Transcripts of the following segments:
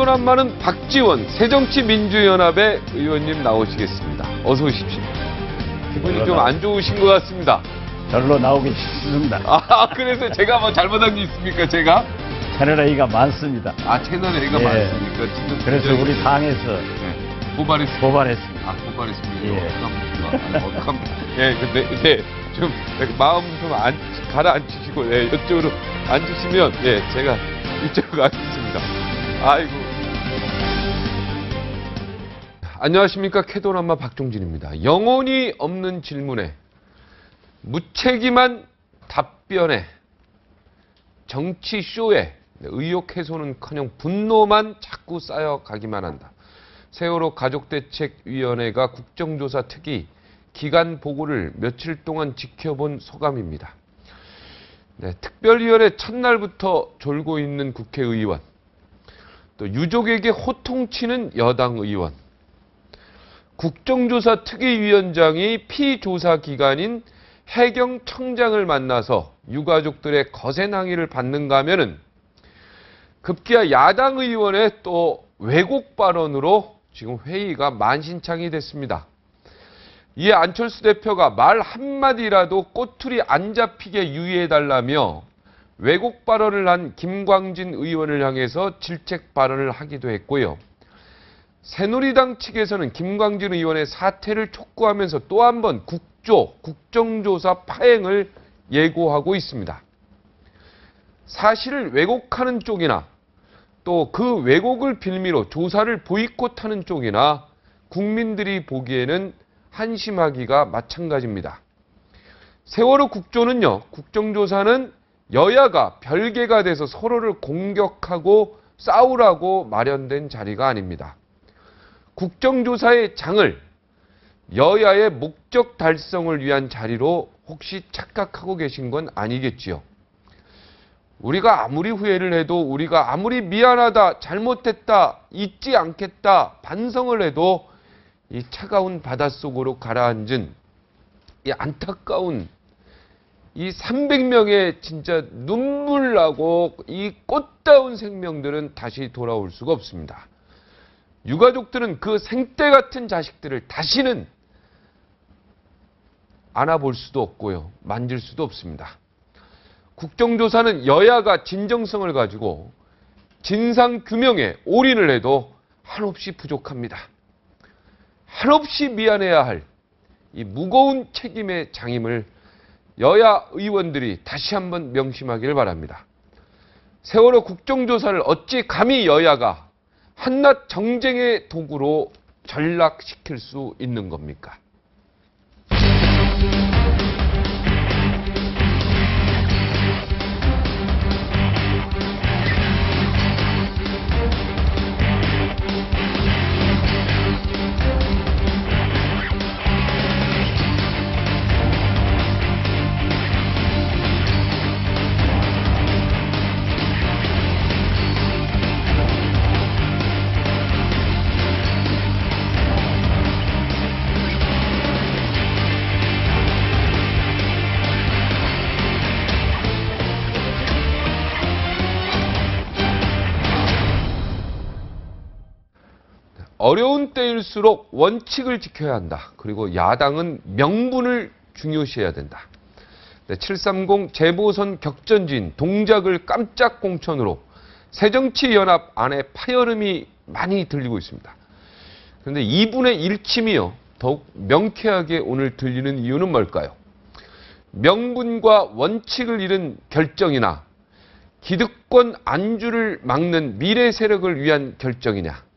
캐도남마는 박지원 새정치민주연합의 의원님 나오시겠습니다. 어서 오십시오. 기분이 좀 안 좋으신 것 같습니다. 별로 나오기 싫습니다. 그래서 제가 뭐 잘못한 게 있습니까, 제가? 채널 A가 많습니다. 채널 A가 예. 많습니까? 지금 그래서 우리 당에서 고발했습니다. 고발했습니다. 고발했습니다. 예. 어떡합니까? 예, 근데, 좀, 마음 좀 가라앉히시고, 이쪽으로 앉으시면, 제가 이쪽으로 가겠습니다. 아이고. 안녕하십니까. 캐도남마 박종진입니다. 영혼이 없는 질문에, 무책임한 답변에, 정치쇼에, 의혹 해소는커녕 분노만 자꾸 쌓여가기만 한다. 세월호 가족대책위원회가 국정조사 특위 기간 보고를 며칠 동안 지켜본 소감입니다. 특별위원회 첫날부터 졸고 있는 국회의원, 또 유족에게 호통치는 여당 의원, 국정조사 특위위원장이 피조사 기관인 해경청장을 만나서 유가족들의 거센 항의를 받는가 하면은 급기야 야당 의원의 또 왜곡 발언으로 지금 회의가 만신창이 됐습니다. 이에 안철수 대표가 말 한마디라도 꼬투리 안 잡히게 유의해달라며 왜곡 발언을 한 김광진 의원을 향해서 질책 발언을 하기도 했고요. 새누리당 측에서는 김광진 의원의 사퇴를 촉구하면서 또 한 번 국정조사 파행을 예고하고 있습니다. 사실을 왜곡하는 쪽이나 또 그 왜곡을 빌미로 조사를 보이콧하는 쪽이나 국민들이 보기에는 한심하기가 마찬가지입니다. 세월호 국조는요, 국정조사는 여야가 별개가 돼서 서로를 공격하고 싸우라고 마련된 자리가 아닙니다. 국정조사의 장을 여야의 목적 달성을 위한 자리로 혹시 착각하고 계신 건 아니겠지요. 우리가 아무리 후회를 해도, 우리가 아무리 미안하다, 잘못했다, 잊지 않겠다, 반성을 해도 이 차가운 바닷속으로 가라앉은 이 안타까운 이 300명의 진짜 눈물 나고 이 꽃다운 생명들은 다시 돌아올 수가 없습니다. 유가족들은 그 생떼 같은 자식들을 다시는 안아볼 수도 없고요, 만질 수도 없습니다. 국정조사는 여야가 진정성을 가지고 진상규명에 올인을 해도 한없이 부족합니다. 한없이 미안해야 할 이 무거운 책임의 장임을 여야 의원들이 다시 한번 명심하기를 바랍니다. 세월호 국정조사를 어찌 감히 여야가 한낱 정쟁의 도구로 전락시킬 수 있는 겁니까? 어려운 때일수록 원칙을 지켜야 한다. 그리고 야당은 명분을 중요시해야 된다. 730 재보선 격전지인 동작을 깜짝 공천으로 새정치연합 안에 파열음이 많이 들리고 있습니다. 그런데 이분의 일침이요, 더욱 명쾌하게 오늘 들리는 이유는 뭘까요? 명분과 원칙을 잃은 결정이나 기득권 안주를 막는 미래 세력을 위한 결정이냐?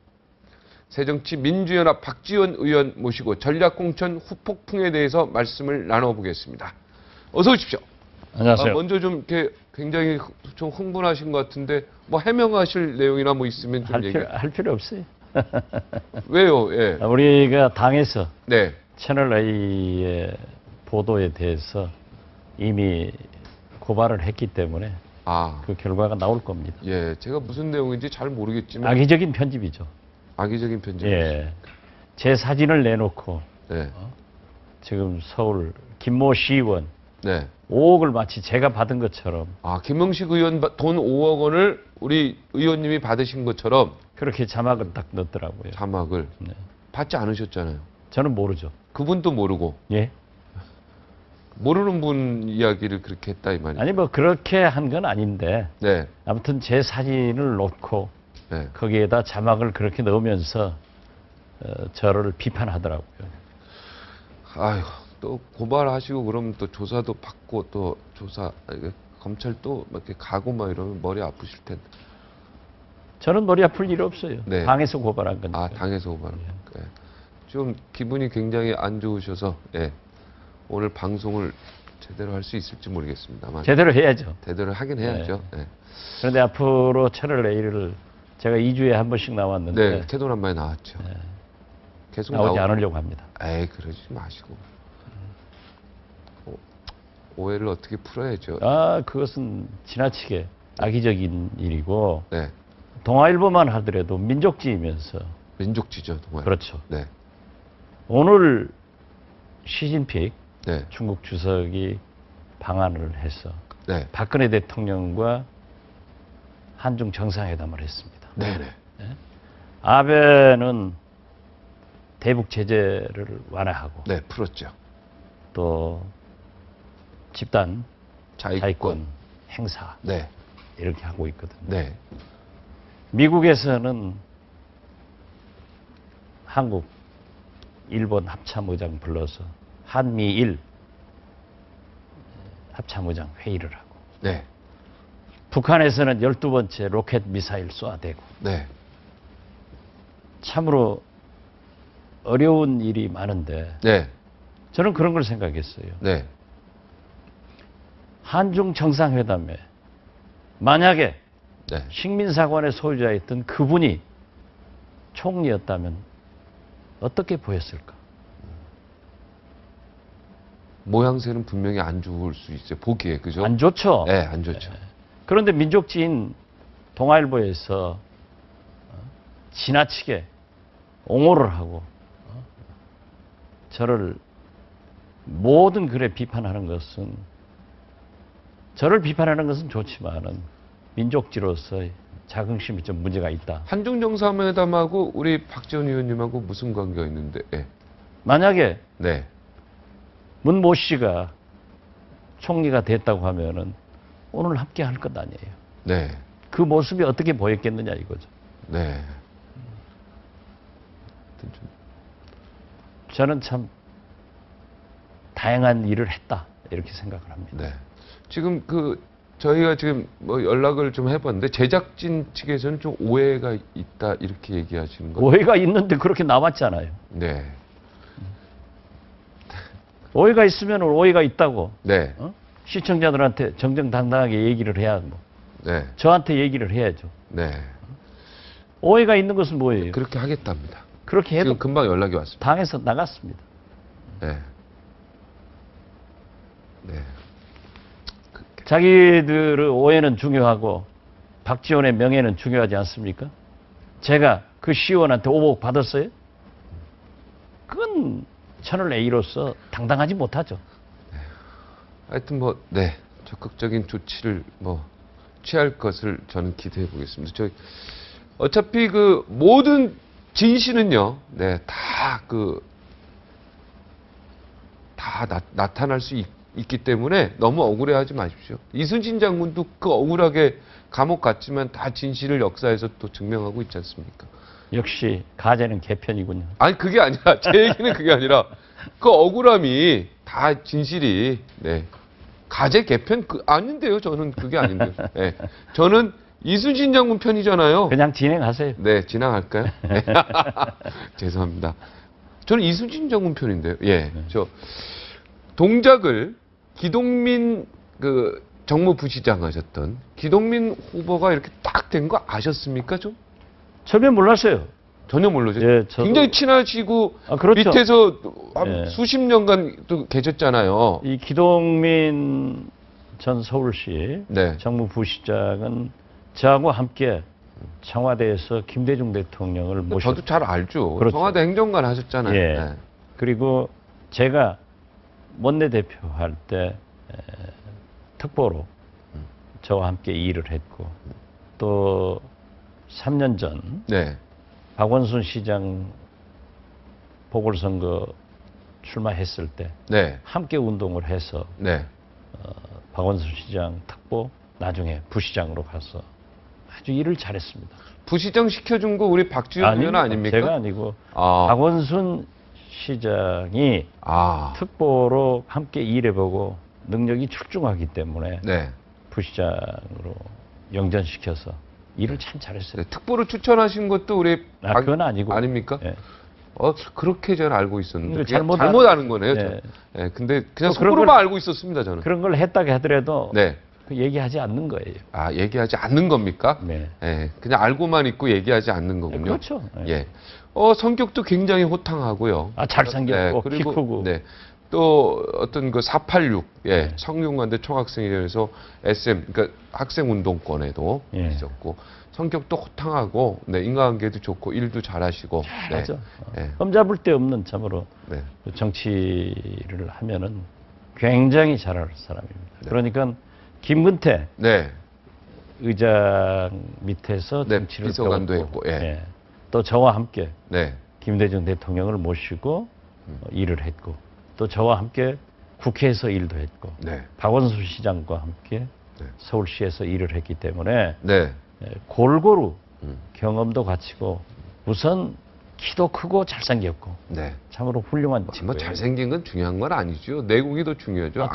새정치민주연합 박지원 의원 모시고 전략공천 후폭풍에 대해서 말씀을 나눠보겠습니다. 어서 오십시오. 안녕하세요. 먼저 좀 이렇게 굉장히 좀 흥분하신 것 같은데 뭐 해명하실 내용이나 뭐 있으면 좀 얘기해. 할 필요 없어요. 왜요? 예. 우리가 당에서 네. 채널 A의 보도에 대해서 이미 고발을 했기 때문에 그 결과가 나올 겁니다. 예, 제가 무슨 내용인지 잘 모르겠지만 악의적인 편집이죠. 악의적인 편집. 예, 제 사진을 내놓고 네. 지금 서울 김모 시의원 네. 5억을 마치 제가 받은 것처럼. 김명식 의원 돈 5억 원을 우리 의원님이 받으신 것처럼. 그렇게 자막을 딱 넣더라고요. 자막을. 네. 받지 않으셨잖아요. 저는 모르죠. 그분도 모르고. 예. 모르는 분 이야기를 그렇게 했다 이 말이죠. 아니 뭐 그렇게 한 건 아닌데 네. 아무튼 제 사진을 놓고 네. 거기에다 자막을 그렇게 넣으면서 저를 비판하더라고요. 아유, 또 고발하시고 그러면 또 조사도 받고 또 검찰 또 이렇게 가고 막 이러면 머리 아프실 텐데. 저는 머리 아플 일 없어요. 네. 당에서 고발한 거니까. 아, 당에서 고발한 거. 예. 좀 기분이 굉장히 안 좋으셔서 예. 오늘 방송을 제대로 할 수 있을지 모르겠습니다만. 제대로 해야죠. 제대로 하긴 해야죠. 네. 예. 그런데 앞으로 채널 A를 제가 2주에 한 번씩 나왔는데 네, 캐논 한 마리 나왔죠. 네. 계속 나오지 않으려고 합니다. 에이, 그러지 마시고. 오해를 어떻게 풀어야죠. 아, 그것은 지나치게 악의적인 일이고 네. 동아일보만 하더라도 민족지이면서 민족지죠, 동아일보. 그렇죠. 네. 오늘 시진핑 네. 중국 주석이 방한을 해서 네. 박근혜 대통령과 한중 정상회담을 했습니다. 네네. 네? 아베는 대북 제재를 완화하고 네, 풀었죠. 또 집단 자위권. 행사 네. 이렇게 하고 있거든요. 네. 미국에서는 한국, 일본 합참의장 불러서 한미일 합참의장 회의를 하고 네. 북한에서는 12번째 로켓 미사일 쏘아대고 네. 참으로 어려운 일이 많은데 네. 저는 그런 걸 생각했어요. 네. 한중 정상회담에 만약에 네. 식민사관의 소유자였던 그분이 총리였다면 어떻게 보였을까? 모양새는 분명히 안 좋을 수 있어요. 보기에, 그죠? 안 좋죠. 네, 안 좋죠. 그런데 민족지인 동아일보에서 지나치게 옹호를 하고 저를 모든 글에 비판하는 것은 저를 비판하는 것은 좋지만은 민족지로서 자긍심이 좀 문제가 있다. 한중 정상회담하고 우리 박지원 의원님하고 무슨 관계가 있는데? 네. 만약에 네. 문모 씨가 총리가 됐다고 하면은 오늘 함께 할 것 아니에요. 네. 그 모습이 어떻게 보였겠느냐 이거죠. 네. 저는 참 다양한 일을 했다 이렇게 생각을 합니다. 네. 지금 저희가 지금 뭐 연락을 좀 해봤는데 제작진 측에서는 좀 오해가 있다 이렇게 얘기하시는 거예요. 오해가 있는데 그렇게 나왔잖아요. 네. 오해가 있으면 오해가 있다고 네. 시청자들한테 정정당당하게 얘기를 해야 뭐 네. 저한테 얘기를 해야죠. 네. 오해가 있는 것은 뭐예요? 그렇게 하겠답니다. 그렇게 해도 지금 금방 연락이 왔습니다. 당에서 나갔습니다. 네. 네. 자기들의 오해는 중요하고 박지원의 명예는 중요하지 않습니까? 제가 그 시의원한테 오복 받았어요? 그건 채널 A로서 당당하지 못하죠. 네. 하여튼 뭐, 네. 적극적인 조치를 취할 것을 저는 기대해 보겠습니다. 어차피 그 모든 진실은요, 네, 다 나타날 수 있기 때문에 너무 억울해하지 마십시오. 이순신 장군도 그 억울하게 감옥 갔지만 다 진실을 역사에서 또 증명하고 있지 않습니까? 역시 가재는 개편이군요. 아니 그게 아니라 제 얘기는 그게 아니라 그 억울함이 다 진실이 네. 가재 개편 아닌데요. 저는 그게 아닌데요. 네. 저는 이순신 장군 편이잖아요. 그냥 진행하세요. 네, 진행할까요? 네. 죄송합니다. 저는 이순신 장군 편인데요. 예, 저 동작을 기동민 정무부시장 하셨던 기동민 후보가 이렇게 딱 된 거 아셨습니까, 좀? 처음에 몰랐어요. 전혀 모르죠. 예, 굉장히 친하시고 그렇죠. 밑에서 한 예. 수십 년간 또 계셨잖아요. 이 기동민 전 서울시 네. 정무부시장은 저하고 함께 청와대에서 김대중 대통령을 모셨. 저도 잘 알죠. 그렇죠. 청와대 행정관 하셨잖아요. 예. 네. 그리고 제가 원내대표 할 때 특보로 저와 함께 일을 했고 또 3년 전 네. 박원순 시장 보궐선거 출마했을 때 네. 함께 운동을 해서 네. 박원순 시장 특보 나중에 부시장으로 가서 아주 일을 잘했습니다. 부시장 시켜준 거 우리 박지원 의원 아닙니까? 제가 아니고 박원순 시장이 특보로 함께 일해보고 능력이 출중하기 때문에 네. 부시장으로 영전시켜서 일을 참 잘했어요. 네, 특보로 추천하신 것도 우리 그건 아니고 아닙니까? 네. 그렇게 저는 알고 있었는데 잘못 아는 거네요. 네. 네, 근데 그냥 속으로만 알고 있었습니다. 저는 그런 걸 했다고 하더라도 네. 얘기하지 않는 거예요. 얘기하지 않는 겁니까? 네. 네, 그냥 알고만 있고 얘기하지 않는 거군요. 그렇죠. 네. 예. 성격도 굉장히 호탕하고요. 잘생겼고 네, 키 크고. 네. 또 어떤 그 486 성균관대 총학생회에서 SM 그러니까 학생 운동권에도 있었고 성격도 호탕하고 인간관계도 좋고 일도 잘하시고 맞아. 흠잡을 데 없는 참으로 정치를 하면은 굉장히 잘할 사람입니다. 그러니까 김근태 의장 밑에서 정치를 비서관도 했고 또 저와 함께 김대중 대통령을 모시고 일을 했고 또 저와 함께 국회에서 일도 했고 박원순 시장과 함께 서울시에서 일을 했기 때문에 골고루 경험도 갖추고 우선 키도 크고 잘생겼고 참으로 훌륭한 친구예요. 잘생긴 건 중요한 건 아니죠. 내공이 더 중요하죠.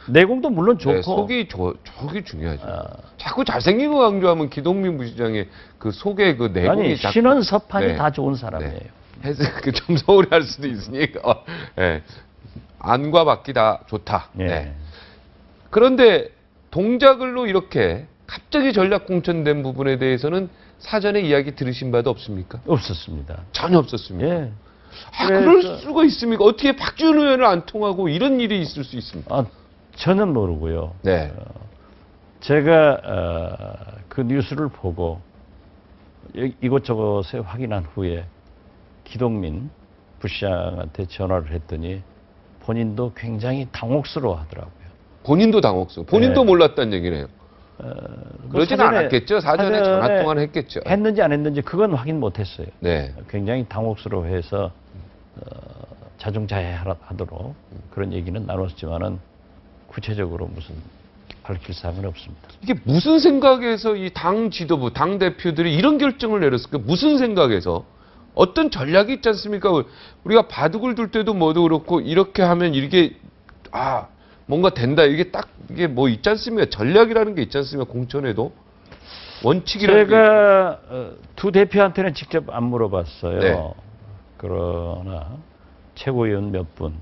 내공도 물론 좋고 속이 중요하죠. 자꾸 잘생긴 거 강조하면 기동민 부시장의 그 속에 그 내공이 신원 서판이 다 좋은 사람이에요. 좀 소홀히 할 수도 있으니까 안과 밖이 다 좋다. 그런데 동작을로 이렇게 갑자기 전략 공천된 부분에 대해서는 사전에 이야기 들으신 바도 없습니까? 없었습니다. 전혀 없었습니다. 그럴 수가 있습니까? 어떻게 박지원 의원을 안 통하고 이런 일이 있을 수 있습니까? 저는 모르고요. 제가 그 뉴스를 보고 이곳저곳에 확인한 후에 기동민 부시장한테 전화를 했더니 본인도 굉장히 당혹스러워 하더라고요. 본인도 당혹스러워. 본인도 몰랐다는 얘기네요. 그러진 않았겠죠. 사전에 전화 통화를 했겠죠. 했는지 안 했는지 그건 확인 못했어요. 굉장히 당혹스러워해서 자중자애하도록 그런 얘기는 나눴지만은 구체적으로 무슨 밝힐 사항은 없습니다. 이게 무슨 생각에서 이 당 지도부, 당 대표들이 이런 결정을 내렸을까? 무슨 생각에서? 어떤 전략이 있지 않습니까? 우리가 바둑을 둘 때도 뭐도 그렇고 이렇게 하면 이게 뭔가 된다. 이게 뭐 있지 않습니까? 전략이라는 게 있지 않습니까? 공천에도 원칙이라는 제가 두 대표한테는 직접 안 물어봤어요. 그러나 최고위원 몇 분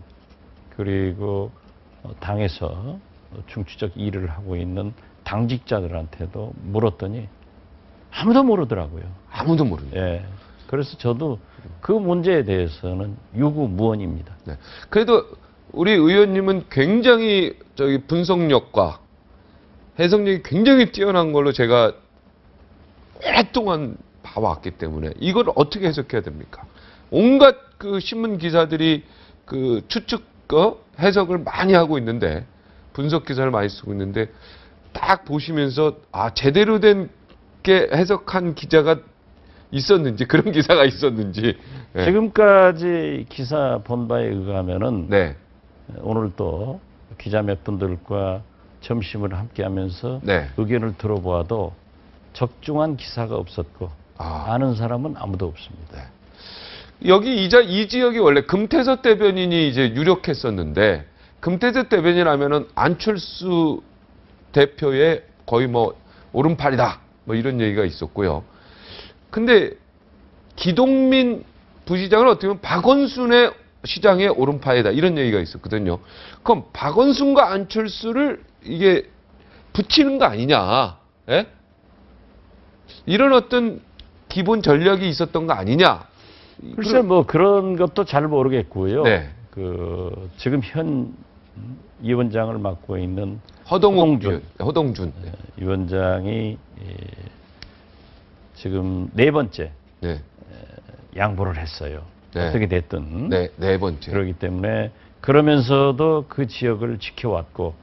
그리고 당에서 중추적 일을 하고 있는 당직자들한테도 물었더니 아무도 모르더라고요. 아무도 모릅니다. 그래서 저도 그 문제에 대해서는 유구무원입니다. 그래도 우리 의원님은 굉장히 분석력과 해석력이 굉장히 뛰어난 걸로 제가 오랫동안 봐왔기 때문에 이걸 어떻게 해석해야 됩니까? 온갖 그 신문 기사들이 그 추측 해석을 많이 하고 있는데 분석 기사를 많이 쓰고 있는데 딱 보시면서 제대로 된 게 해석한 기자가 있었는지 그런 기사가 있었는지 지금까지 기사 본 바에 의하면은 오늘 또 기자 몇 분들과 점심을 함께 하면서 의견을 들어보아도 적중한 기사가 없었고 아는 사람은 아무도 없습니다. 여기 이 지역이 원래 금태섭 대변인이 이제 유력했었는데 금태섭 대변인 하면은 안철수 대표의 거의 뭐 오른팔이다 뭐 이런 얘기가 있었고요. 근데 기동민 부시장은 어떻게 보면 박원순의 시장의 오른팔이다 이런 얘기가 있었거든요. 그럼 박원순과 안철수를 이게 붙이는 거 아니냐? 이런 어떤 기본 전략이 있었던 거 아니냐? 글쎄 뭐 그런 것도 잘 모르겠고요. 그 지금 현 위원장을 맡고 있는 허동준 위원장이 지금 네 번째 양보를 했어요. 어떻게 됐든 네 번째. 그렇기 때문에 그러면서도 그 지역을 지켜왔고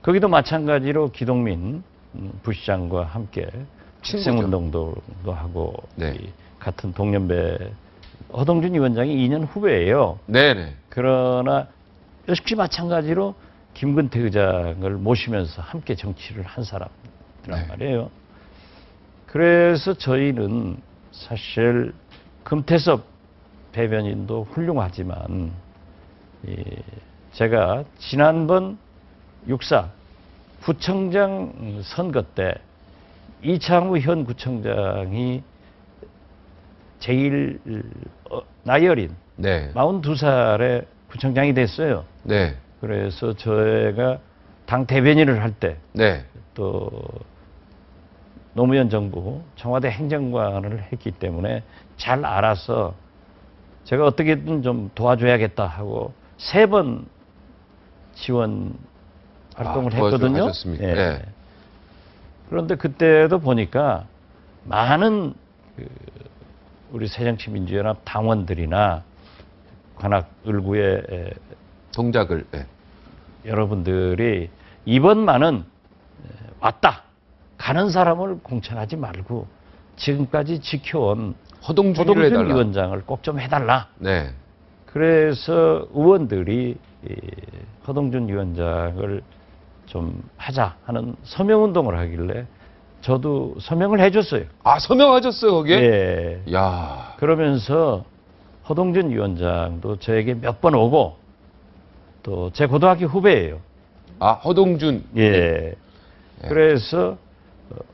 거기도 마찬가지로 기동민 부시장과 함께 학생운동도 하고 네. 이 같은 동년배 허동준 위원장이 2년 후배예요. 네네. 그러나 역시 마찬가지로 김근태 의장을 모시면서 함께 정치를 한 사람들란 네. 말이에요. 그래서 저희는 사실 금태섭 대변인도 훌륭하지만 제가 지난번 6.4 구청장 선거 때 이창우 현 구청장이 제일 나이 어린 네. 42살에 구청장이 됐어요. 네. 그래서 저희가 당 대변인을 할 때 또 네. 노무현 정부 청와대 행정관을 했기 때문에 잘 알아서 제가 어떻게든 좀 도와줘야겠다 하고 3번 지원 활동을 했거든요. 하셨습니까? 예. 네. 그런데 그때도 보니까 많은 우리 새정치민주연합 당원들이나 관악 을구의 동작을 네. 여러분들이 이번만은 왔다 가는 사람을 공천하지 말고 지금까지 지켜온 허동준 위원장을 꼭 좀 해달라. 네. 그래서 의원들이 허동준 위원장을 좀 하자 하는 서명운동을 하길래 저도 서명을 해줬어요. 아, 서명하셨어요, 거기에? 예. 야. 그러면서 허동준 위원장도 저에게 몇 번 오고 또 제 고등학교 후배예요. 아, 허동준. 예. 예. 그래서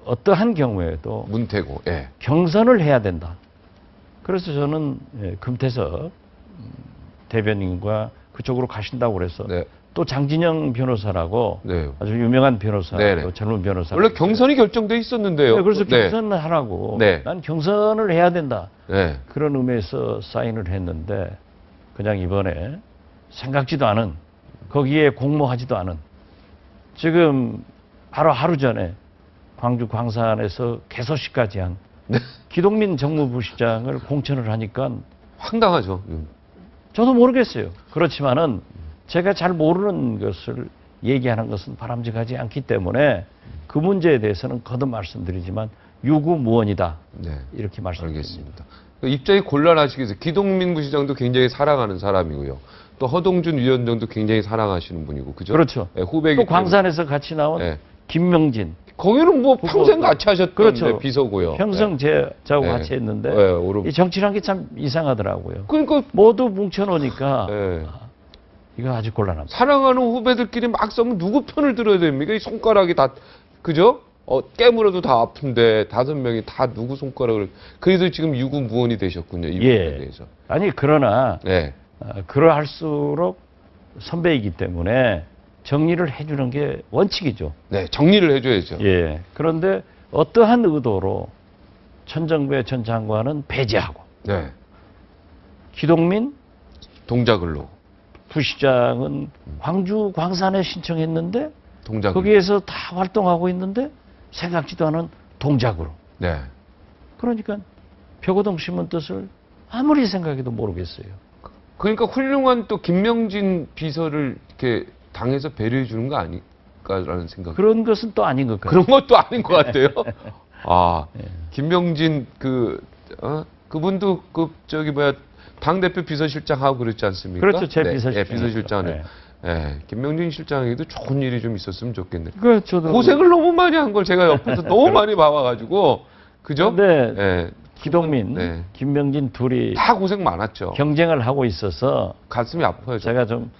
어떠한 경우에도 문태고. 예. 경선을 해야 된다. 그래서 저는 금태섭 대변인과 그쪽으로 가신다고 그래서 네. 또 장진영 변호사라고 네. 아주 유명한 변호사, 네네. 또 젊은 변호사. 원래 경선이 결정돼 있었는데요. 네, 그래서 네. 경선을 하라고. 네. 난 경선을 해야 된다. 네. 그런 의미에서 사인을 했는데 그냥 이번에 생각지도 않은 거기에 공모하지도 않은 지금 바로 하루 전에 광주 광산에서 개소식까지 한 네. 기동민 정무부시장을 공천을 하니까 황당하죠. 저도 모르겠어요. 그렇지만은 제가 잘 모르는 것을 얘기하는 것은 바람직하지 않기 때문에 그 문제에 대해서는 거듭 말씀드리지만 유구무원이다. 네. 이렇게 말씀드립니다. 알겠습니다. 입장이 곤란하시기 위해서 기동민 부시장도 굉장히 사랑하는 사람이고요. 또 허동준 위원장도 굉장히 사랑하시는 분이고, 그죠? 그렇죠. 네, 후배기 또 광산에서 같이 나온 네. 김명진. 거기는 뭐 평생 같이 하셨던 그렇죠. 비서고요. 평생 저하고 네. 같이 했는데 네, 이 정치란 게 참 이상하더라고요. 그러니까 모두 뭉쳐놓으니까 네. 이거 아주 곤란합니다. 사랑하는 후배들끼리 막 싸우면 누구 편을 들어야 됩니까? 이 손가락이 다, 그죠? 깨물어도 다 아픈데 5명이 다 누구 손가락을. 그래서 지금 유구무원이 되셨군요. 이 부분에 대해서. 아니 그러나 네. 그러할수록 선배이기 때문에 정리를 해주는 게 원칙이죠. 네, 정리를 해줘야죠. 예. 그런데 어떠한 의도로 천정배 전 장관은 배제하고 네. 기동민 동작을로. 부시장은 광주 광산에 신청했는데 동작으로. 거기에서 다 활동하고 있는데 생각지도 않은 동작으로. 네. 그러니까 표고동 신문 뜻을 아무리 생각해도 모르겠어요. 그러니까 훌륭한 또 김명진 비서를 이렇게 당에서 배려해 주는 거 아닐까라는 생각. 그런 것은 또 아닌 것 같아요. 그런 것도 아닌 것 같아요. 아, 김명진 그분도 당 대표 비서실장 하고 그랬지 않습니까? 그렇죠, 제 네, 비서실장. 예, 비서실장은. 네. 예, 김명진 실장에게도 좋은 일이 좀 있었으면 좋겠네요. 저도 고생을 너무 많이 한 걸 제가 옆에서 너무 많이 봐와가지고, 그죠? 네. 예, 기동민, 네. 김명진 둘이 다 고생 많았죠. 경쟁을 하고 있어서 가슴이 아파요. 제가 좀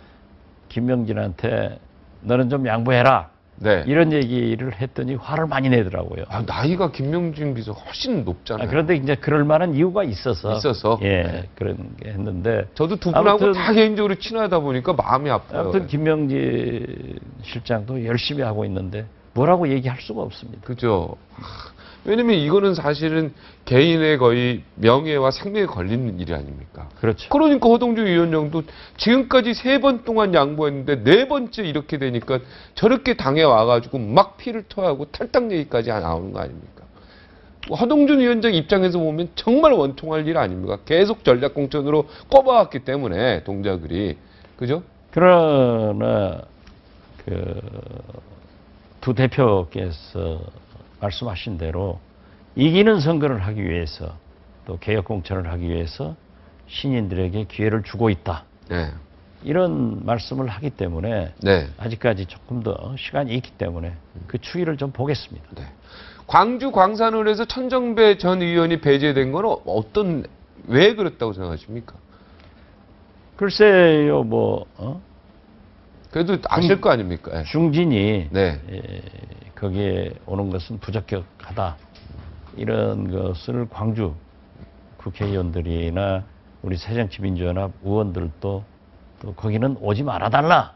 김명진한테 너는 좀 양보해라. 네. 이런 얘기를 했더니 화를 많이 내더라고요. 아, 나이가 김명진 비서 훨씬 높잖아요. 그런데 이제 그럴 만한 이유가 있어서. 예, 네. 그런 게 했는데. 저도 두 분하고 아무튼, 다 개인적으로 친하다 보니까 마음이 아파요. 아무튼 김명진 실장도 열심히 하고 있는데 뭐라고 얘기할 수가 없습니다. 그죠. 왜냐면 이거는 사실은 개인의 거의 명예와 생명에 걸리는 일이 아닙니까? 그렇죠. 그러니까 허동준 위원장도 지금까지 3번 동안 양보했는데 4번째 이렇게 되니까 저렇게 당해 와가지고 막 피를 토하고 탈당 얘기까지 나오는 거 아닙니까? 허동준 위원장 입장에서 보면 정말 원통할 일 아닙니까? 계속 전략공천으로 꼽아왔기 때문에 동작을이. 그죠? 그러나 두 대표께서 말씀하신 대로 이기는 선거를 하기 위해서 또 개혁 공천을 하기 위해서 신인들에게 기회를 주고 있다. 네. 이런 말씀을 하기 때문에 네. 아직까지 조금 더 시간이 있기 때문에 그 추이를 좀 보겠습니다. 네. 광주 광산을에서 천정배 전 의원이 배제된 건 왜 그렇다고 생각하십니까? 글쎄요, 그래도 아실 거 아닙니까? 예. 중진이 네. 거기에 오는 것은 부적격하다. 이런 것을 광주 국회의원들이나 우리 새정치민주연합 의원들도 또 거기는 오지 말아달라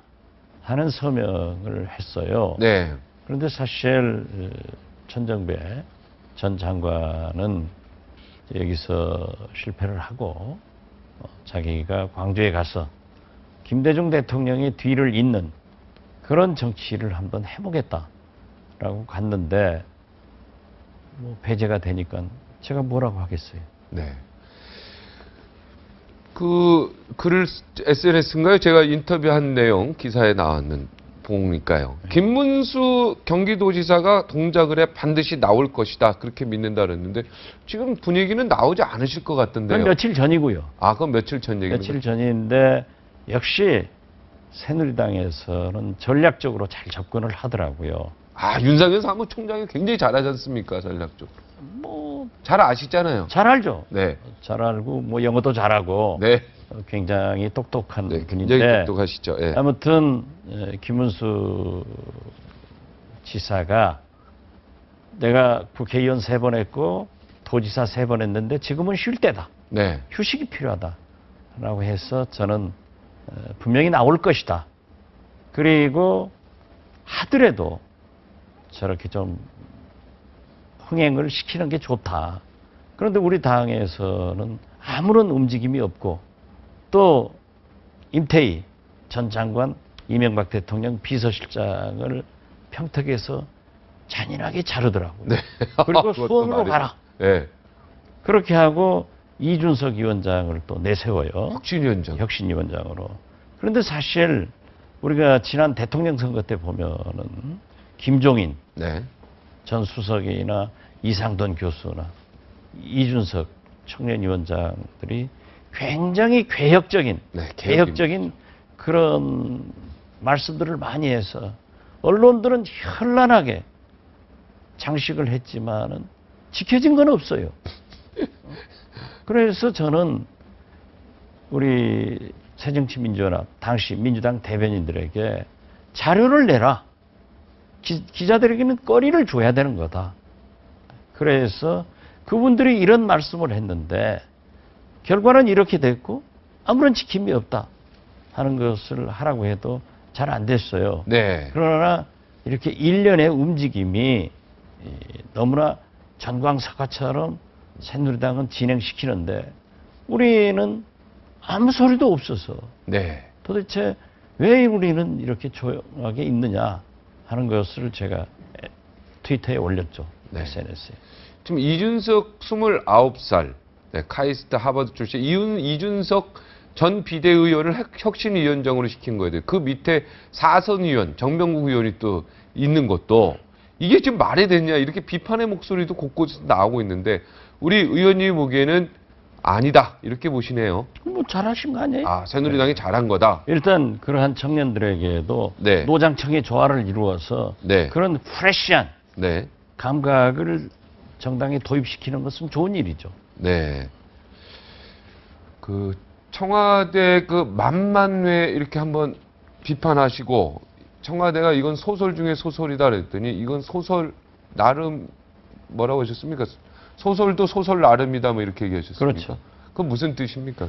하는 서명을 했어요. 네. 그런데 사실 천정배 전 장관은 여기서 실패를 하고 자기가 광주에 가서 김대중 대통령의 뒤를 잇는 그런 정치를 한번 해보겠다라고 갔는데 배제가 되니까 제가 뭐라고 하겠어요. 네. 그 글을 SNS인가요? 제가 인터뷰한 내용 기사에 보니까요. 김문수 경기도지사가 동작을 해 반드시 나올 것이다. 그렇게 믿는다 그랬는데 지금 분위기는 나오지 않으실 것 같던데요. 그건 며칠 전이고요. 아, 그건 며칠 전 얘기입니다. 며칠 전인데 역시 새누리당에서는 전략적으로 잘 접근을 하더라고요. 아, 윤상현 사무총장이 굉장히 잘하지 않습니까? 전략적으로. 잘 아시잖아요. 잘 알죠. 네. 잘 알고 영어도 잘하고 네. 굉장히 똑똑한 네, 분인데 굉장히 똑똑하시죠. 예. 아무튼 김문수 지사가 내가 국회의원 3번 했고 도지사 3번 했는데 지금은 쉴 때다. 네. 휴식이 필요하다라고 해서 저는 분명히 나올 것이다. 그리고 하더라도 저렇게 좀 흥행을 시키는 게 좋다. 그런데 우리 당에서는 아무런 움직임이 없고 또 임태희 전 장관 이명박 대통령 비서실장을 평택에서 잔인하게 자르더라고요. 네. 그리고 수원으로 가라. 네. 그렇게 하고 이준석 위원장을 또 내세워요. 혁신위원장. 혁신위원장으로. 그런데 사실 우리가 지난 대통령 선거 때 보면은 김종인 네. 전 수석이나 이상돈 교수나 이준석 청년위원장들이 굉장히 개혁적인 그런 말씀들을 많이 해서 언론들은 현란하게 장식을 했지만은 지켜진 건 없어요. 그래서 저는 우리 새정치민주연합 당시 민주당 대변인들에게 자료를 내라. 기자들에게는 거리를 줘야 되는 거다. 그래서 그분들이 이런 말씀을 했는데 결과는 이렇게 됐고 아무런 지킴이 없다 하는 것을 하라고 해도 잘 안 됐어요. 네. 그러나 이렇게 일련의 움직임이 너무나 전광석화처럼 새누리당은 진행시키는데 우리는 아무 소리도 없어서 네. 도대체 왜 우리는 이렇게 조용하게 있느냐 하는 것을 제가 트위터에 올렸죠. 네. SNS에. 지금 이준석 29살, 네, 카이스트 하버드 출신 이준석 전 비대의원을 혁신위원장으로 시킨 거예요. 그 밑에 사선 의원, 정병국 의원이 또 있는 것도 이게 지금 말이 되냐 이렇게 비판의 목소리도 곳곳에서 나오고 있는데 우리 의원님이 보기에는 아니다 이렇게 보시네요. 잘하신 거 아니에요? 아, 새누리당이 잘한 거다. 일단 그러한 청년들에게도 네. 노장청의 조화를 이루어서 네. 그런 프레시한 네. 감각을 정당에 도입시키는 것은 좋은 일이죠. 네. 그 청와대 그 만만회 이렇게 한번 비판하시고 청와대가 이건 소설 중에 소설이다 그랬더니 이건 소설 나름 뭐라고 하셨습니까? 소설도 소설 나름이다 뭐 이렇게 얘기하셨습니까? 그렇죠. 그건 무슨 뜻입니까?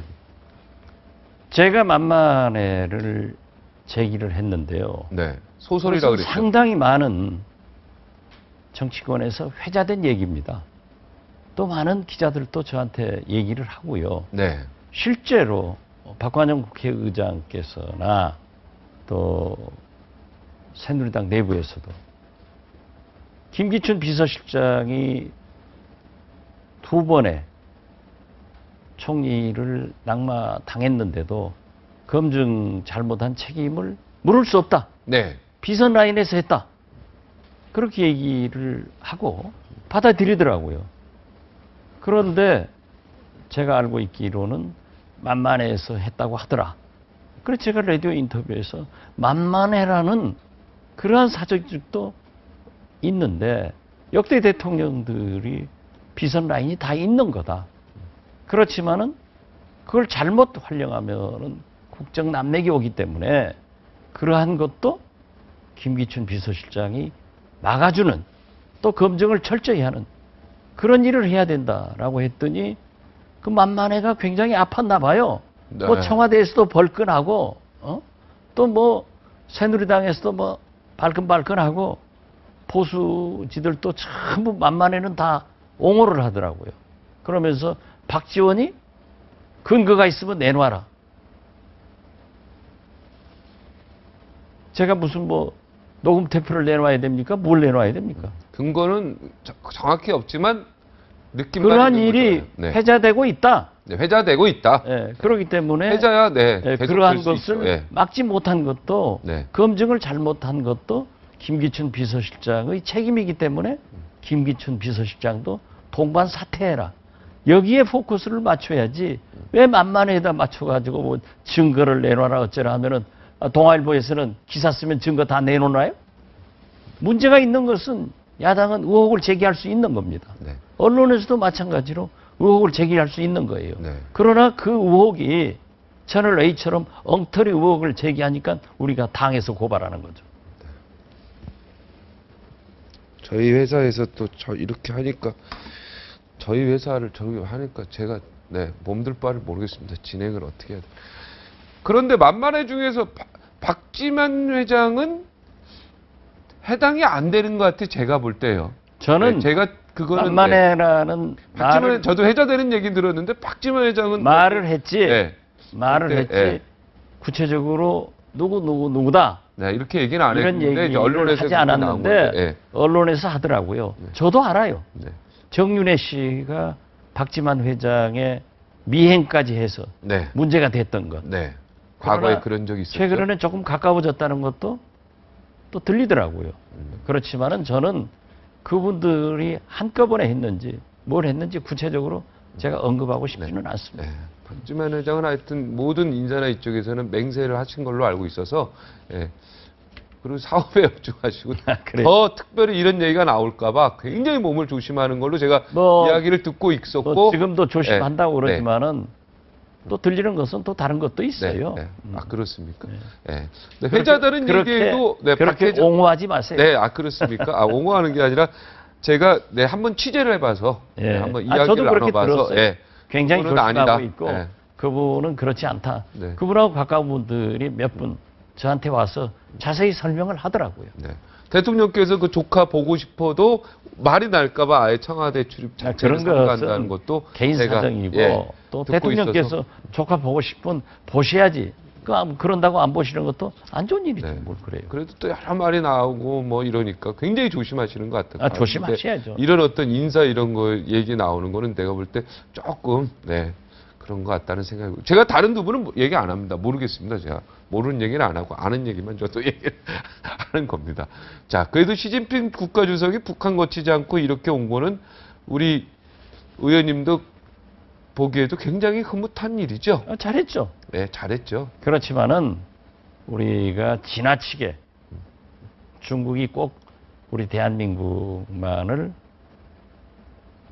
제가 만만회를 제기를 했는데요. 네. 소설이라고 그랬죠. 상당히 많은 정치권에서 회자된 얘기입니다. 또 많은 기자들도 저한테 얘기를 하고요. 네. 실제로 박관영 국회의장께서나 또 새누리당 내부에서도 김기춘 비서실장이 2번의 총리를 낙마당했는데도 검증 잘못한 책임을 물을 수 없다. 네. 비선 라인에서 했다. 그렇게 얘기를 하고 받아들이더라고요. 그런데 제가 알고 있기로는 만만해서 했다고 하더라. 그래서 제가 라디오 인터뷰에서 만만해라는 그러한 사적도 있는데 역대 대통령들이 비선 라인이 다 있는 거다. 그렇지만은 그걸 잘못 활용하면은 국정 난맥이 오기 때문에 그러한 것도 김기춘 비서실장이 막아주는 또 검증을 철저히 하는 그런 일을 해야 된다라고 했더니 그 만만해가 굉장히 아팠나 봐요. 네. 뭐 청와대에서도 벌끈하고 또 뭐 새누리당에서도 뭐 발끈발끈하고 보수지들도 전부 만만해는 다 옹호를 하더라고요. 그러면서 박지원이 근거가 있으면 내놔라. 제가 무슨 뭐 녹음 테이프를 내놔야 됩니까? 뭘 내놔야 됩니까? 근거는 정확히 없지만 느낌 그러한 일이 네. 회자되고 있다. 네, 회자되고 있다. 네, 그렇기 때문에 회자야, 네, 그러한 것을 막지 못한 것도 네. 검증을 잘못한 것도 김기춘 비서실장의 책임이기 때문에 김기춘 비서실장도 동반 사퇴해라. 여기에 포커스를 맞춰야지 왜 만만해에다 맞춰가지고 뭐 증거를 내놔라 어쩌라 하면은 동아일보에서는 기사 쓰면 증거 다 내놓나요? 문제가 있는 것은 야당은 의혹을 제기할 수 있는 겁니다. 네. 언론에서도 마찬가지로 의혹을 제기할 수 있는 거예요. 네. 그러나 그 의혹이 채널 A처럼 엉터리 의혹을 제기하니까 우리가 당해서 고발하는 거죠. 저희 회사에서 또 저 이렇게 하니까 저희 회사를 저렇게 하니까 제가 몸둘 바를 모르겠습니다. 진행을 어떻게 해야 돼. 그런데 만만해 중에서 박지만 회장은 해당이 안 되는 것 같아. 제가 볼 때요. 저는 제가 그거는 만만해라는 박지만 저도 해자되는 얘기 들었는데 박지만 회장은 말을 했지. 말을 그때, 했지. 구체적으로 누구다. 네, 이렇게 얘기는 안 이런 했는데 얘기를 언론에서 하지 않았는데 언론에서 하더라고요. 저도 알아요. 정윤회 씨가 박지만 회장의 미행까지 해서 문제가 됐던 것. 과거에 그런 적이 있었죠. 최근에는 조금 가까워졌다는 것도 또 들리더라고요. 그렇지만은 저는 그분들이 한꺼번에 했는지 뭘 했는지 구체적으로 제가 언급하고 싶지는 않습니다. 박지만 회장은 하여튼 모든 인사나 이쪽에서는 맹세를 하신 걸로 알고 있어서 그리고 사업에 집중하시고 더 특별히 이런 얘기가 나올까봐 굉장히 몸을 조심하는 걸로 제가 이야기를 듣고 있었고 지금도 조심한다고 그러지만은 또 들리는 것은 또 다른 것도 있어요. 아 그렇습니까? 회자다른 얘기에도 그렇게 옹호하지 마세요. 그렇습니까? 옹호하는 게 아니라 제가 한번 취재를 해봐서 한번 이야기를 저도 그렇게 나눠봐서 들었어요. 굉장히 조심하고 아니다. 있고 그분은 그렇지 않다. 그분하고 가까운 분들이 몇 분 저한테 와서 자세히 설명을 하더라고요. 대통령께서 그 조카 보고 싶어도 말이 날까봐 아예 청와대 출입 자체를 삼가한다는 것도 개인 사정이고 또 대통령께서 있어서. 조카 보고 싶으면 보셔야지. 그런다고 안 보시는 것도 안 좋은 일이죠. 뭘 그래요. 그래도 또 여러 말이 나오고 뭐 이러니까 굉장히 조심하시는 것 같아요. 조심하셔야죠. 이런 어떤 인사 이런 거 얘기 나오는 거는 내가 볼 때 조금 그런 것 같다는 생각이. 제가 다른 두 분은 얘기 안 합니다. 모르겠습니다. 제가 모르는 얘기는 안 하고 아는 얘기만 저도 얘기를 하는 겁니다. 자, 그래도 시진핑 국가주석이 북한 거치지 않고 이렇게 온 거는 우리 의원님도 보기에도 굉장히 흐뭇한 일이죠. 잘했죠. 잘했죠. 그렇지만은 우리가 지나치게 중국이 꼭 우리 대한민국만을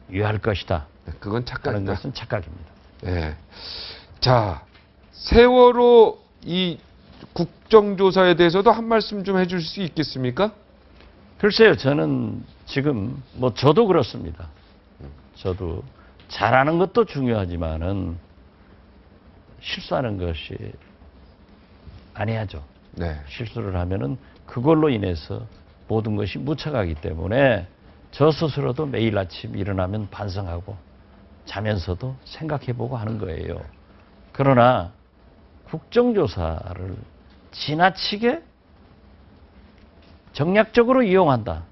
위할 것이다. 그건 착각이다. 하는 것은 착각입니다. 자, 세월호 이 국정조사에 대해서도 한 말씀 좀 해줄 수 있겠습니까? 글쎄요, 저는 지금 뭐 저도 그렇습니다. 저도 잘하는 것도 중요하지만은 실수하는 것이 아니야죠. 실수를 하면은 그걸로 인해서 모든 것이 묻혀가기 때문에 저 스스로도 매일 아침 일어나면 반성하고 자면서도 생각해보고 하는 거예요. 그러나 국정조사를 지나치게 정략적으로 이용한다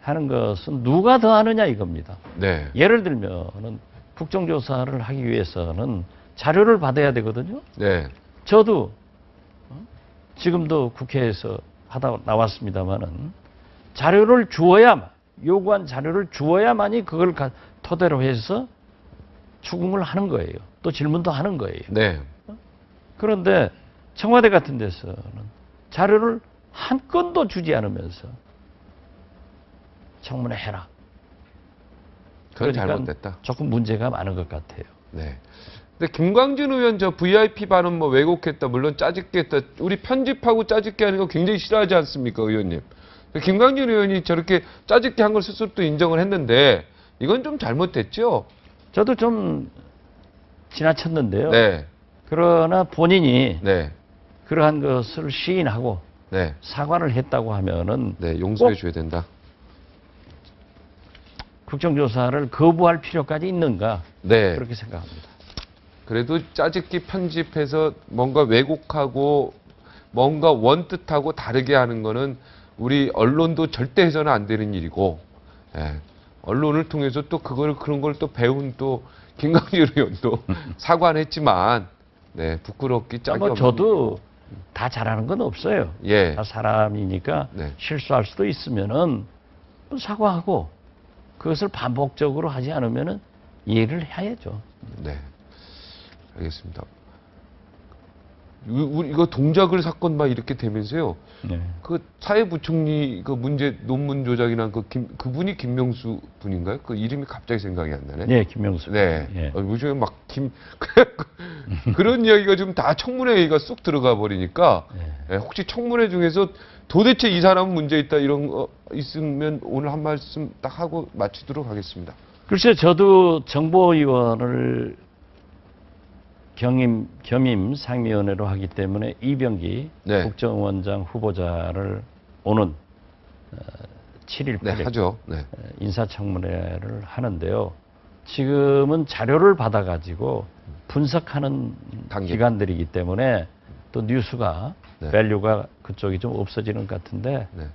하는 것은 누가 더 하느냐 이겁니다. 예를 들면은 국정조사를 하기 위해서는 자료를 받아야 되거든요. 저도 지금도 국회에서 하다 나왔습니다만은 자료를 주어야만 요구한 자료를 주어야만이 그걸 토대로 해서 추궁을 하는 거예요. 또 질문도 하는 거예요. 네. 그런데 청와대 같은 데서는 자료를 한 건도 주지 않으면서 청문회 해라. 그건 그러니까 잘못됐다. 조금 문제가 많은 것 같아요. 네. 근데 김광진 의원 저 VIP 발언 뭐 왜곡했다, 물론 짜집게 했다. 우리 편집하고 짜집게 하는 거 굉장히 싫어하지 않습니까, 의원님? 김광진 의원이 저렇게 짜집게 한 걸 스스로 또 인정을 했는데 이건 좀 잘못됐죠? 저도 좀 지나쳤는데요. 네. 그러나 본인이 네. 그러한 것을 시인하고 네. 사과를 했다고 하면은 네, 용서해 줘야 된다. 국정조사를 거부할 필요까지 있는가? 네. 그렇게 생각합니다. 그래도 짜집기 편집해서 뭔가 왜곡하고 뭔가 원뜻하고 다르게 하는 거는 우리 언론도 절대 해서는 안 되는 일이고, 예. 언론을 통해서 또 그런 걸 또 배운 또 김광진 의원도 사과는 했지만, 네, 부끄럽기 짝이 없는. 저도 다 잘하는 건 없어요. 예. 다 사람이니까 네. 실수할 수도 있으면은 사과하고 그것을 반복적으로 하지 않으면은 이해를 해야죠. 네. 알겠습니다. 이거 동작을 사건 막 이렇게 되면서요. 네. 그 사회부총리 그 문제 논문 조작이나 그분이 김명수 분인가요? 그 이름이 갑자기 생각이 안 나네. 네, 김명수. 네. 예. 요즘에 막 그런 이야기가 지금 다 청문회 얘기가 쑥 들어가 버리니까 예, 혹시 청문회 중에서 도대체 이 사람은 문제 있다 이런 거 있으면 오늘 한 말씀 딱 하고 마치도록 하겠습니다. 글쎄 저도 정보위원을 겸임 상임위원회로 하기 때문에 이병기 네. 국정원장 후보자를 오는 7일 네, 하죠. 네. 인사청문회를 하는데요. 지금은 자료를 받아가지고 분석하는 단계. 기관들이기 때문에 또 뉴스가 네. 밸류가 그쪽이 좀 없어지는 것 같은데 네.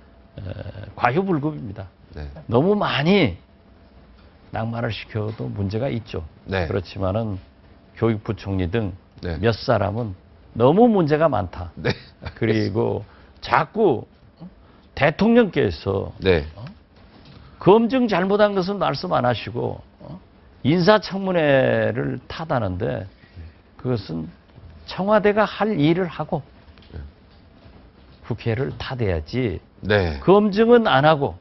과유불급입니다. 네. 너무 많이 낭만을 시켜도 문제가 있죠. 네. 그렇지만은 교육부 총리 등 네. 몇 사람은 너무 문제가 많다. 네. 그리고 자꾸 대통령께서 네. 검증 잘못한 것은 말씀 안 하시고 인사청문회를 타다는데 그것은 청와대가 할 일을 하고 국회를 타대야지 네. 검증은 안 하고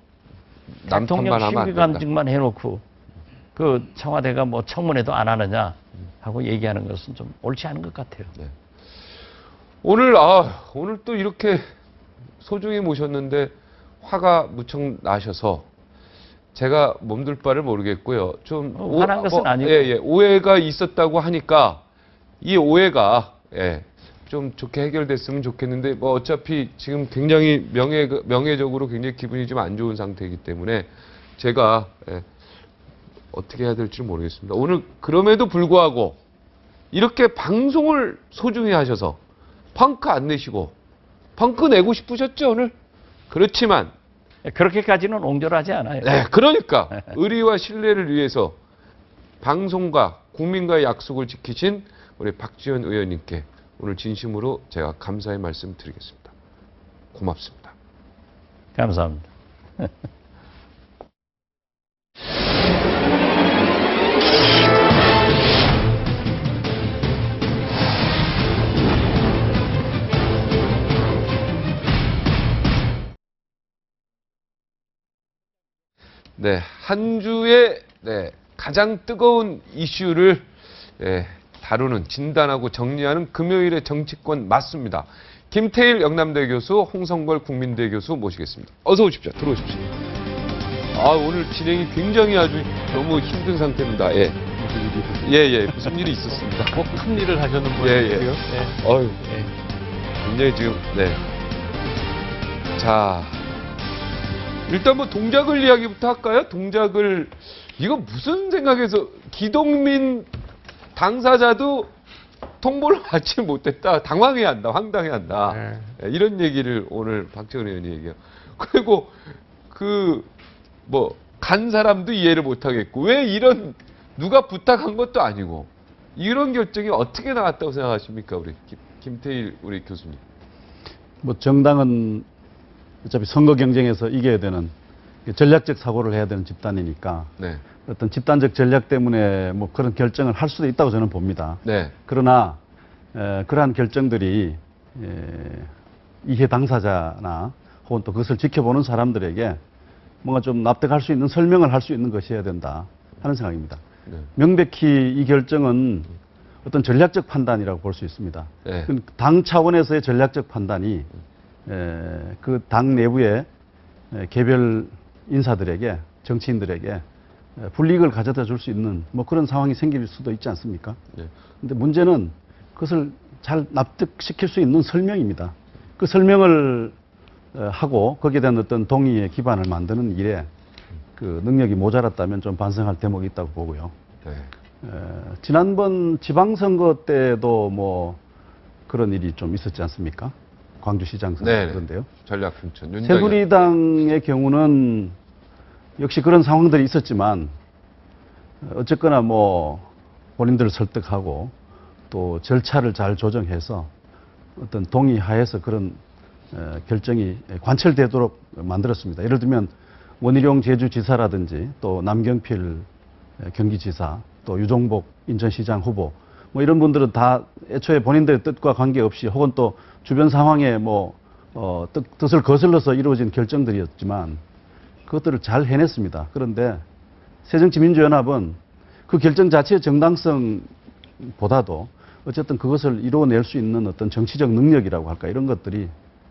남 대통령 탓만 하면 안 심의 된다. 감증만 해놓고 그 청와대가 뭐 청문회도 안 하느냐 하고 얘기하는 것은 좀 옳지 않은 것 같아요. 네. 오늘 또 이렇게 소중히 모셨는데 화가 무척 나셔서 제가 몸둘 바를 모르겠고요. 좀 화난 것은 아니고. 예, 오해가 있었다고 하니까 이 오해가 좀 좋게 해결됐으면 좋겠는데 뭐 어차피 지금 굉장히 명예적으로 굉장히 기분이 좀 안 좋은 상태이기 때문에 제가 어떻게 해야 될지 모르겠습니다. 오늘 그럼에도 불구하고 이렇게 방송을 소중히 하셔서 펑크 안 내시고 펑크 내고 싶으셨죠 오늘? 그렇지만 그렇게까지는 옹졸하지 않아요. 네, 그러니까 의리와 신뢰를 위해서 방송과 국민과의 약속을 지키신 우리 박지원 의원님께 오늘 진심으로 제가 감사의 말씀 드리겠습니다. 고맙습니다. 감사합니다. 네, 한 주의 가장 뜨거운 이슈를 다루는 진단하고 정리하는 금요일의 정치권 맞습니다. 김태일 영남대 교수, 홍성걸 국민대 교수 모시겠습니다. 어서 오십시오. 들어오십시오. 오늘 진행이 굉장히 아주 너무 힘든 상태입니다. 예. 무슨 일이 있었습니다. 꼭 큰 일을 하셨는 모양이에요. 굉장히 지금 자. 일단 뭐 동작을 이야기부터 할까요? 동작을 이거 무슨 생각에서 기동민 당사자도 통보를 받지 못했다. 당황해야 한다. 황당해야 한다. 이런 얘기를 오늘 박지원 의원이 얘기해요. 그리고 간 사람도 이해를 못하겠고 왜 이런 누가 부탁한 것도 아니고 이런 결정이 어떻게 나왔다고 생각하십니까? 우리 김태일 우리 교수님. 뭐 정당은 어차피 선거 경쟁에서 이겨야 되는 전략적 사고를 해야 되는 집단이니까 네. 어떤 집단적 전략 때문에 뭐 그런 결정을 할 수도 있다고 저는 봅니다. 네. 그러나 그러한 결정들이 이해 당사자나 혹은 또 그것을 지켜보는 사람들에게 뭔가 좀 납득할 수 있는 설명을 할 수 있는 것이어야 된다 하는 생각입니다. 네. 명백히 이 결정은 어떤 전략적 판단이라고 볼 수 있습니다. 네. 당 차원에서의 전략적 판단이 그 당 내부의 개별 인사들에게, 정치인들에게 불이익을 가져다 줄 수 있는 뭐 그런 상황이 생길 수도 있지 않습니까? 그런데 문제는 그것을 잘 납득시킬 수 있는 설명입니다. 그 설명을 하고 거기에 대한 어떤 동의의 기반을 만드는 일에 그 능력이 모자랐다면 좀 반성할 대목이 있다고 보고요. 네. 지난번 지방선거 때도 뭐 그런 일이 좀 있었지 않습니까? 광주시장 선거 네. 그런데요. 전략공천. 새누리당의 경우는 역시 그런 상황들이 있었지만 어쨌거나 뭐 본인들을 설득하고 또 절차를 잘 조정해서 어떤 동의하에서 그런 결정이 관철되도록 만들었습니다. 예를 들면 원희룡 제주지사라든지 또 남경필 경기지사 또 유종복 인천시장 후보 뭐 이런 분들은 다 애초에 본인들의 뜻과 관계없이 혹은 또 주변 상황에 뭐 뜻을 거슬러서 이루어진 결정들이었지만 그것들을 잘 해냈습니다. 그런데 새정치민주연합은 그 결정 자체의 정당성보다도 어쨌든 그것을 이루어낼 수 있는 어떤 정치적 능력이라고 할까 이런 것들이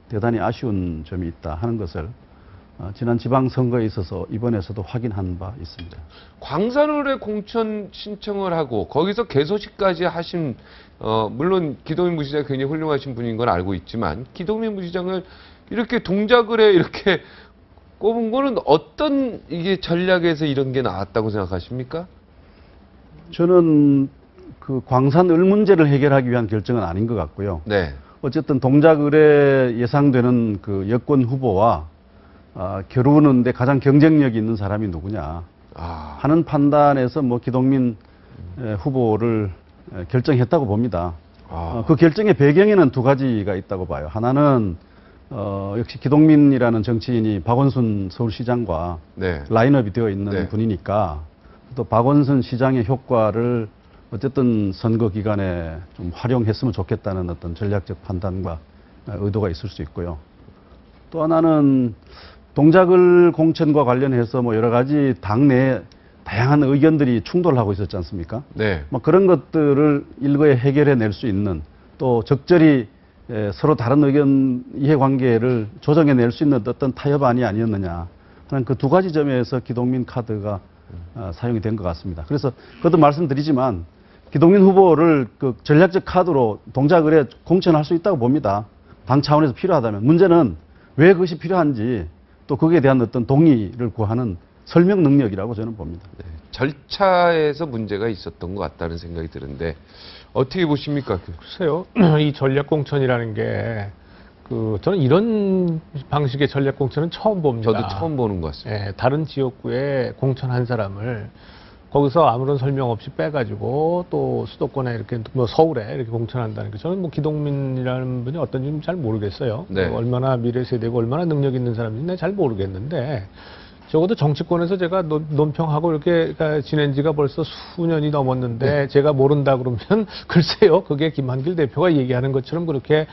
대단히 아쉬운 점이 있다 하는 것을 지난 지방선거에 있어서 이번에서도 확인한 바 있습니다. 광산을에 공천 신청을 하고 거기서 개소식까지 하신 물론 기동민 부시장이 굉장히 훌륭하신 분인 건 알고 있지만 기동민 부시장을 이렇게 동작을 해 이렇게 꼽은 거는 어떤 이게 전략에서 이런 게 나왔다고 생각하십니까? 저는 그 광산을 문제를 해결하기 위한 결정은 아닌 것 같고요. 네. 어쨌든 동작을에 예상되는 그 여권 후보와 겨루는데 가장 경쟁력이 있는 사람이 누구냐 하는 판단에서 뭐 기동민 후보를 결정했다고 봅니다. 그 결정의 배경에는 두 가지가 있다고 봐요. 하나는 역시 기동민이라는 정치인이 박원순 서울시장과 네. 라인업이 되어 있는 네. 분이니까 또 박원순 시장의 효과를 어쨌든 선거 기간에 좀 활용했으면 좋겠다는 어떤 전략적 판단과 의도가 있을 수 있고요. 또 하나는 동작을 공천과 관련해서 뭐 여러 가지 당내 다양한 의견들이 충돌하고 있었지 않습니까? 네. 뭐 그런 것들을 일거에 해결해 낼 수 있는 또 적절히 서로 다른 의견 이해관계를 조정해 낼 수 있는 어떤 타협안이 아니었느냐 하는 그 두 가지 점에서 기동민 카드가 사용이 된 것 같습니다. 그래서 그것도 말씀드리지만 기동민 후보를 그 전략적 카드로 동작을에 공천할 수 있다고 봅니다. 당 차원에서 필요하다면. 문제는 왜 그것이 필요한지 또 거기에 대한 어떤 동의를 구하는 설명 능력이라고 저는 봅니다. 네. 절차에서 문제가 있었던 것 같다는 생각이 드는데 어떻게 보십니까? 글쎄요. 이 전략공천이라는 게 저는 이런 방식의 전략공천은 처음 봅니다. 저도 처음 보는 것 같습니다. 예, 다른 지역구에 공천한 사람을 거기서 아무런 설명 없이 빼가지고 또 수도권에 이렇게 뭐 서울에 이렇게 공천한다는 게 저는 뭐 기동민이라는 분이 어떤지 잘 모르겠어요. 네. 얼마나 미래 세대고 얼마나 능력 있는 사람인지 잘 모르겠는데 적어도 정치권에서 제가 논평하고 이렇게 지낸 지가 벌써 수년이 넘었는데 제가 모른다 그러면 글쎄요. 그게 김한길 대표가 얘기하는 것처럼 그렇게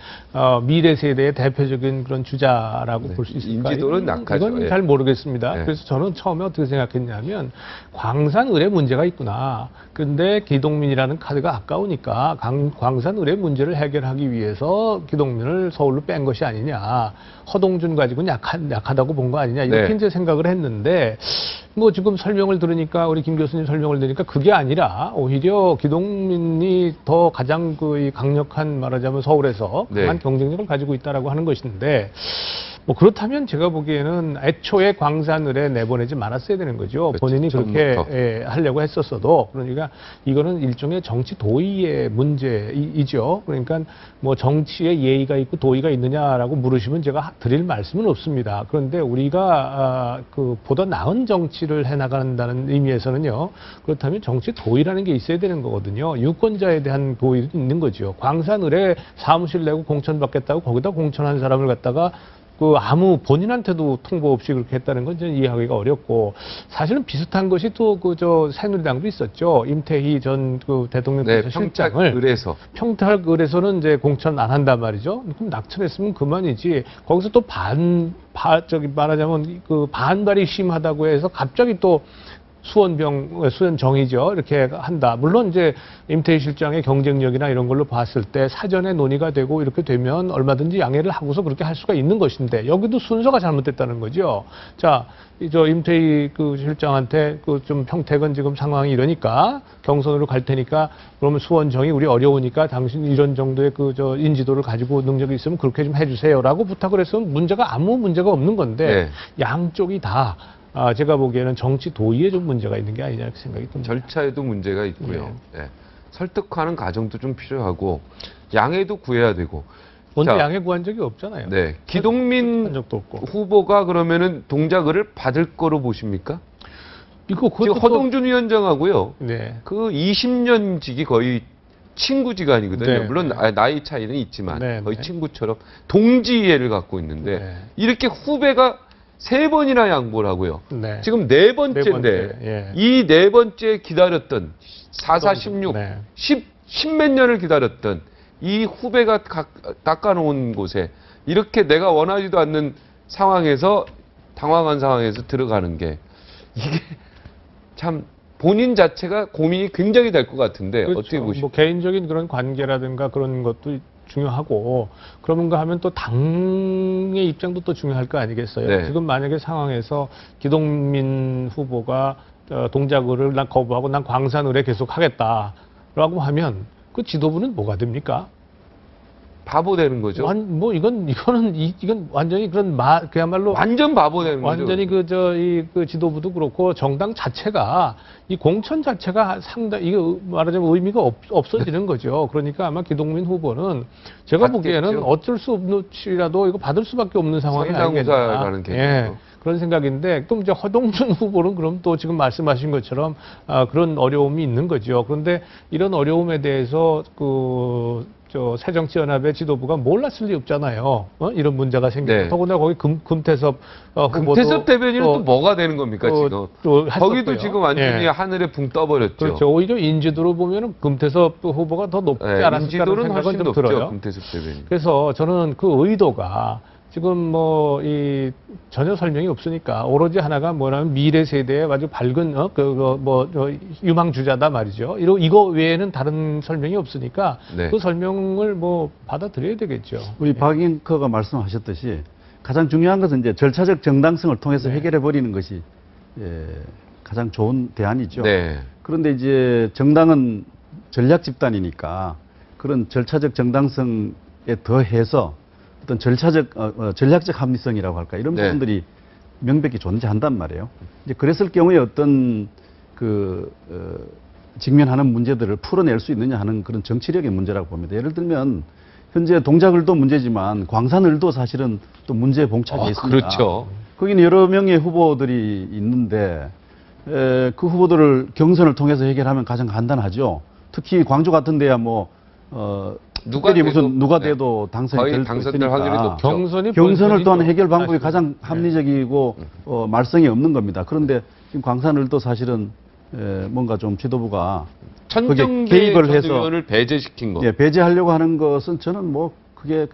미래 세대의 대표적인 그런 주자라고 볼 수 있을까? 인지도는 낙하죠. 이건 잘 모르겠습니다. 예. 그래서 저는 처음에 어떻게 생각했냐면 광산을에 문제가 있구나. 그런데 기동민이라는 카드가 아까우니까 광산을의 문제를 해결하기 위해서 기동민을 서울로 뺀 것이 아니냐. 허동준 가지고는 약하다고 본 거 아니냐. 이렇게 네. 이제 생각을 했는데 뭐 지금 설명을 들으니까 우리 김 교수님 설명을 들으니까 그게 아니라 오히려 기동민이 더 가장 그 강력한 말하자면 서울에서 강한 네. 경쟁력을 가지고 있다라고 하는 것인데 뭐 그렇다면 제가 보기에는 애초에 광산을에 내보내지 말았어야 되는 거죠. 그렇죠. 본인이 그렇게 처음부터. 하려고 했었어도 그러니까 이거는 일종의 정치 도의의 문제이죠. 그러니까 뭐 정치에 예의가 있고 도의가 있느냐라고 물으시면 제가 드릴 말씀은 없습니다. 그런데 우리가 보다 나은 정치를 해나간다는 의미에서는요. 그렇다면 정치 도의라는 게 있어야 되는 거거든요. 유권자에 대한 도의도 있는 거죠. 광산을에 사무실 내고 공천 받겠다고 거기다 공천한 사람을 갖다가 그 아무 본인한테도 통보 없이 그렇게 했다는 건 저는 이해하기가 어렵고 사실은 비슷한 것이 또 그 저 새누리당도 있었죠. 임태희 전 그 대통령께서 실장을 평택을에서는 이제 공천 안 한단 말이죠. 그럼 낙천했으면 그만이지. 거기서 또 저기 말하자면 그 반발이 심하다고 해서 갑자기 또 수원정이죠. 이렇게 한다. 물론 이제 임태희 실장의 경쟁력이나 이런 걸로 봤을 때 사전에 논의가 되고 이렇게 되면 얼마든지 양해를 하고서 그렇게 할 수가 있는 것인데 여기도 순서가 잘못됐다는 거죠. 자, 저 임태희 그 실장한테 그 좀 평택은 지금 상황이 이러니까 경선으로 갈 테니까 그러면 수원정이 우리 어려우니까 당신 이런 정도의 그 저 인지도를 가지고 능력이 있으면 그렇게 좀 해주세요라고 부탁을 했으면 아무 문제가 없는 건데 양쪽이 다 제가 보기에는 정치 도의에 좀 문제가 있는 게 아니냐 이렇게 생각이 듭니다. 절차에도 문제가 있고요. 설득하는 과정도 좀 필요하고 양해도 구해야 되고. 먼저 양해 구한 적이 없잖아요. 네, 기동민 후보가 그러면은 동작을 받을 거로 보십니까? 지금 허동준 위원장하고요. 그 20년 직이 거의 친구지간이거든요. 물론 나이 차이는 있지만 거의 친구처럼 동지애를 갖고 있는데 이렇게 후배가 3번이나 양보를 하고요. 지금 4번째인데 이 4번째 기다렸던 16, 10몇 년을 기다렸던 이 후배가 닦아놓은 곳에 이렇게 내가 원하지도 않는 상황에서 당황한 상황에서 들어가는 게 이게 참 본인 자체가 고민이 굉장히 될 것 같은데 그렇죠. 어떻게 보십니까? 뭐 개인적인 그런 관계라든가 그런 것도 중요하고 그런가 하면 또 당의 입장도 또 중요할 거 아니겠어요? 지금 만약에 상황에서 기동민 후보가 동작을 난 거부하고 난 광산을에 계속 하겠다라고 하면 그 지도부는 뭐가 됩니까? 바보 되는 거죠. 이건 완전히 그야말로 완전 바보 되는 거죠. 완전히 그 지도부도 그렇고 정당 자체가 이 공천 자체가 상당히 이게 말하자면 의미가 없어지는 거죠. 그러니까 아마 기동민 후보는 제가 보기에는 어쩔 수 없이라도 이거 받을 수밖에 없는 상황이 아니겠나. 그런 생각인데 또 이제 허동준 후보는 그럼 또 지금 말씀하신 것처럼 그런 어려움이 있는 거죠. 그런데 이런 어려움에 대해서 새정치연합의 지도부가 몰랐을 리 없잖아요. 이런 문제가 생기고 더구나 거기 금태섭 후보도 금태섭 대변인은 또 뭐가 되는 겁니까 지금? 거기도 지금 완전히 하늘에 붕 떠버렸죠. 그렇죠. 오히려 인지도로 보면은 금태섭 후보가 더 높지 않았을까라는 생각은 좀 들어요. 금태섭 대변인. 그래서 저는 그 의도가 지금 전혀 설명이 없으니까 오로지 하나가 뭐냐면 미래 세대의 아주 밝은 유망주자다 말이죠. 이거 외에는 다른 설명이 없으니까 그 설명을 받아들여야 되겠죠. 우리 박잉커가 말씀하셨듯이 가장 중요한 것은 이제 절차적 정당성을 통해서 해결해 버리는 것이 가장 좋은 대안이죠. 그런데 이제 정당은 전략 집단이니까 그런 절차적 정당성에 더해서 어떤 전략적 합리성이라고 할까 이런 부분들이 명백히 존재한단 말이에요. 이제 그랬을 경우에 어떤 직면하는 문제들을 풀어낼 수 있느냐 하는 그런 정치력의 문제라고 봅니다. 예를 들면 현재 동작을도 문제지만 광산을도 사실은 또 문제에 봉착해 있습니다. 그렇죠. 거기는 여러 명의 후보들이 있는데 그 후보들을 경선을 통해서 해결하면 가장 간단하죠. 특히 광주 같은 데야 누가 돼도 당선이 될 수 있으니까 경선을 또한 해결 방법이 가장 합리적이고 말썽이 없는 겁니다. 그런데 지금 광산을도 사실은 뭔가 좀 지도부가 개입을 해서 의원을 배제시킨 거. 배제하려고 하는 것은 저는 그게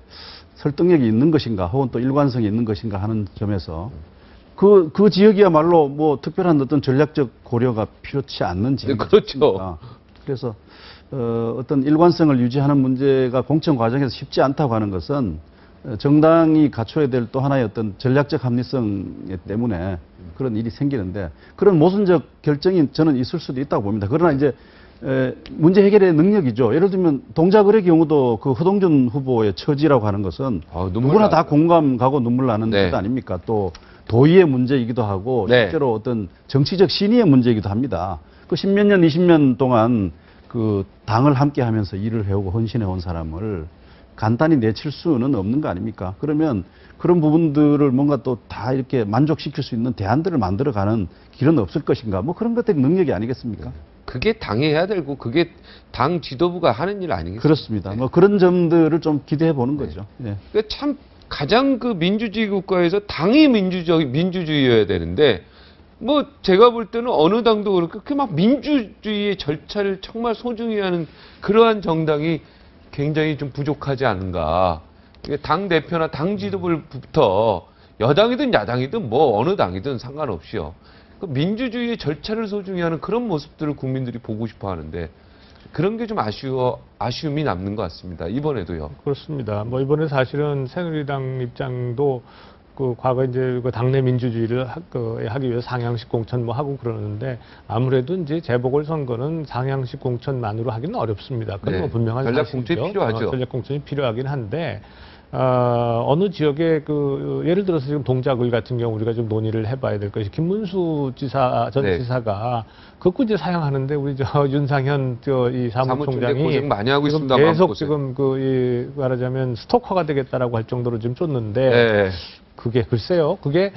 설득력이 있는 것인가 혹은 또 일관성이 있는 것인가 하는 점에서 그 지역이야말로 특별한 어떤 전략적 고려가 필요치 않는 지역입니다. 그렇죠. 그래서 어떤 일관성을 유지하는 문제가 공천 과정에서 쉽지 않다고 하는 것은 정당이 갖춰야 될 또 하나의 어떤 전략적 합리성 때문에 그런 일이 생기는데 그런 모순적 결정이 저는 있을 수도 있다고 봅니다. 그러나 이제 문제 해결의 능력이죠. 예를 들면 동작을의 경우도 그 허동준 후보의 처지라고 하는 것은 누구나 다 공감 가고 눈물 나는 것 아닙니까? 또 도의의 문제이기도 하고 실제로 어떤 정치적 신의의 문제이기도 합니다. 그 10몇 년, 20년 동안 그 당을 함께 하면서 일을 해오고 헌신해 온 사람을 간단히 내칠 수는 없는 거 아닙니까? 그러면 그런 부분들을 뭔가 또 다 이렇게 만족시킬 수 있는 대안들을 만들어가는 길은 없을 것인가? 그런 것들이 능력이 아니겠습니까? 그게 당이 해야 되고 그게 당 지도부가 하는 일 아니겠습니까? 그렇습니다. 그런 점들을 좀 기대해 보는 거죠. 참 가장 그 민주주의 국가에서 당이 민주주의여야 되는데 뭐 제가 볼 때는 어느 당도 그렇게 막 민주주의의 절차를 정말 소중히 하는 그러한 정당이 굉장히 좀 부족하지 않은가. 당 대표나 당 지도부부터 여당이든 야당이든 뭐 어느 당이든 상관없이요. 그 민주주의의 절차를 소중히 하는 그런 모습들을 국민들이 보고 싶어 하는데 그런 게 좀 아쉬움이 남는 것 같습니다. 이번에도요. 그렇습니다. 뭐 이번에 사실은 새누리당 입장도 그 과거 이제 그 당내 민주주의를 하기 위해서 상향식 공천 뭐 하고 그러는데 아무래도 이제 재보궐선거는 상향식 공천만으로 하기는 어렵습니다. 그건 뭐 분명한 전략 사실이죠. 공천이 필요하죠. 전략 공천이 필요하긴 한데 어느 지역에 그 예를 들어서 지금 동작을 같은 경우 우리가 좀 논의를 해봐야 될 것이 김문수 전 지사가 그거 이제 사양하는데 우리 저 윤상현 이 사무총장이 고생 많이 하고 지금 있습니다. 계속 지금 말하자면 스토커가 되겠다라고 할 정도로 지금 쫓는데 그게 글쎄요. 그게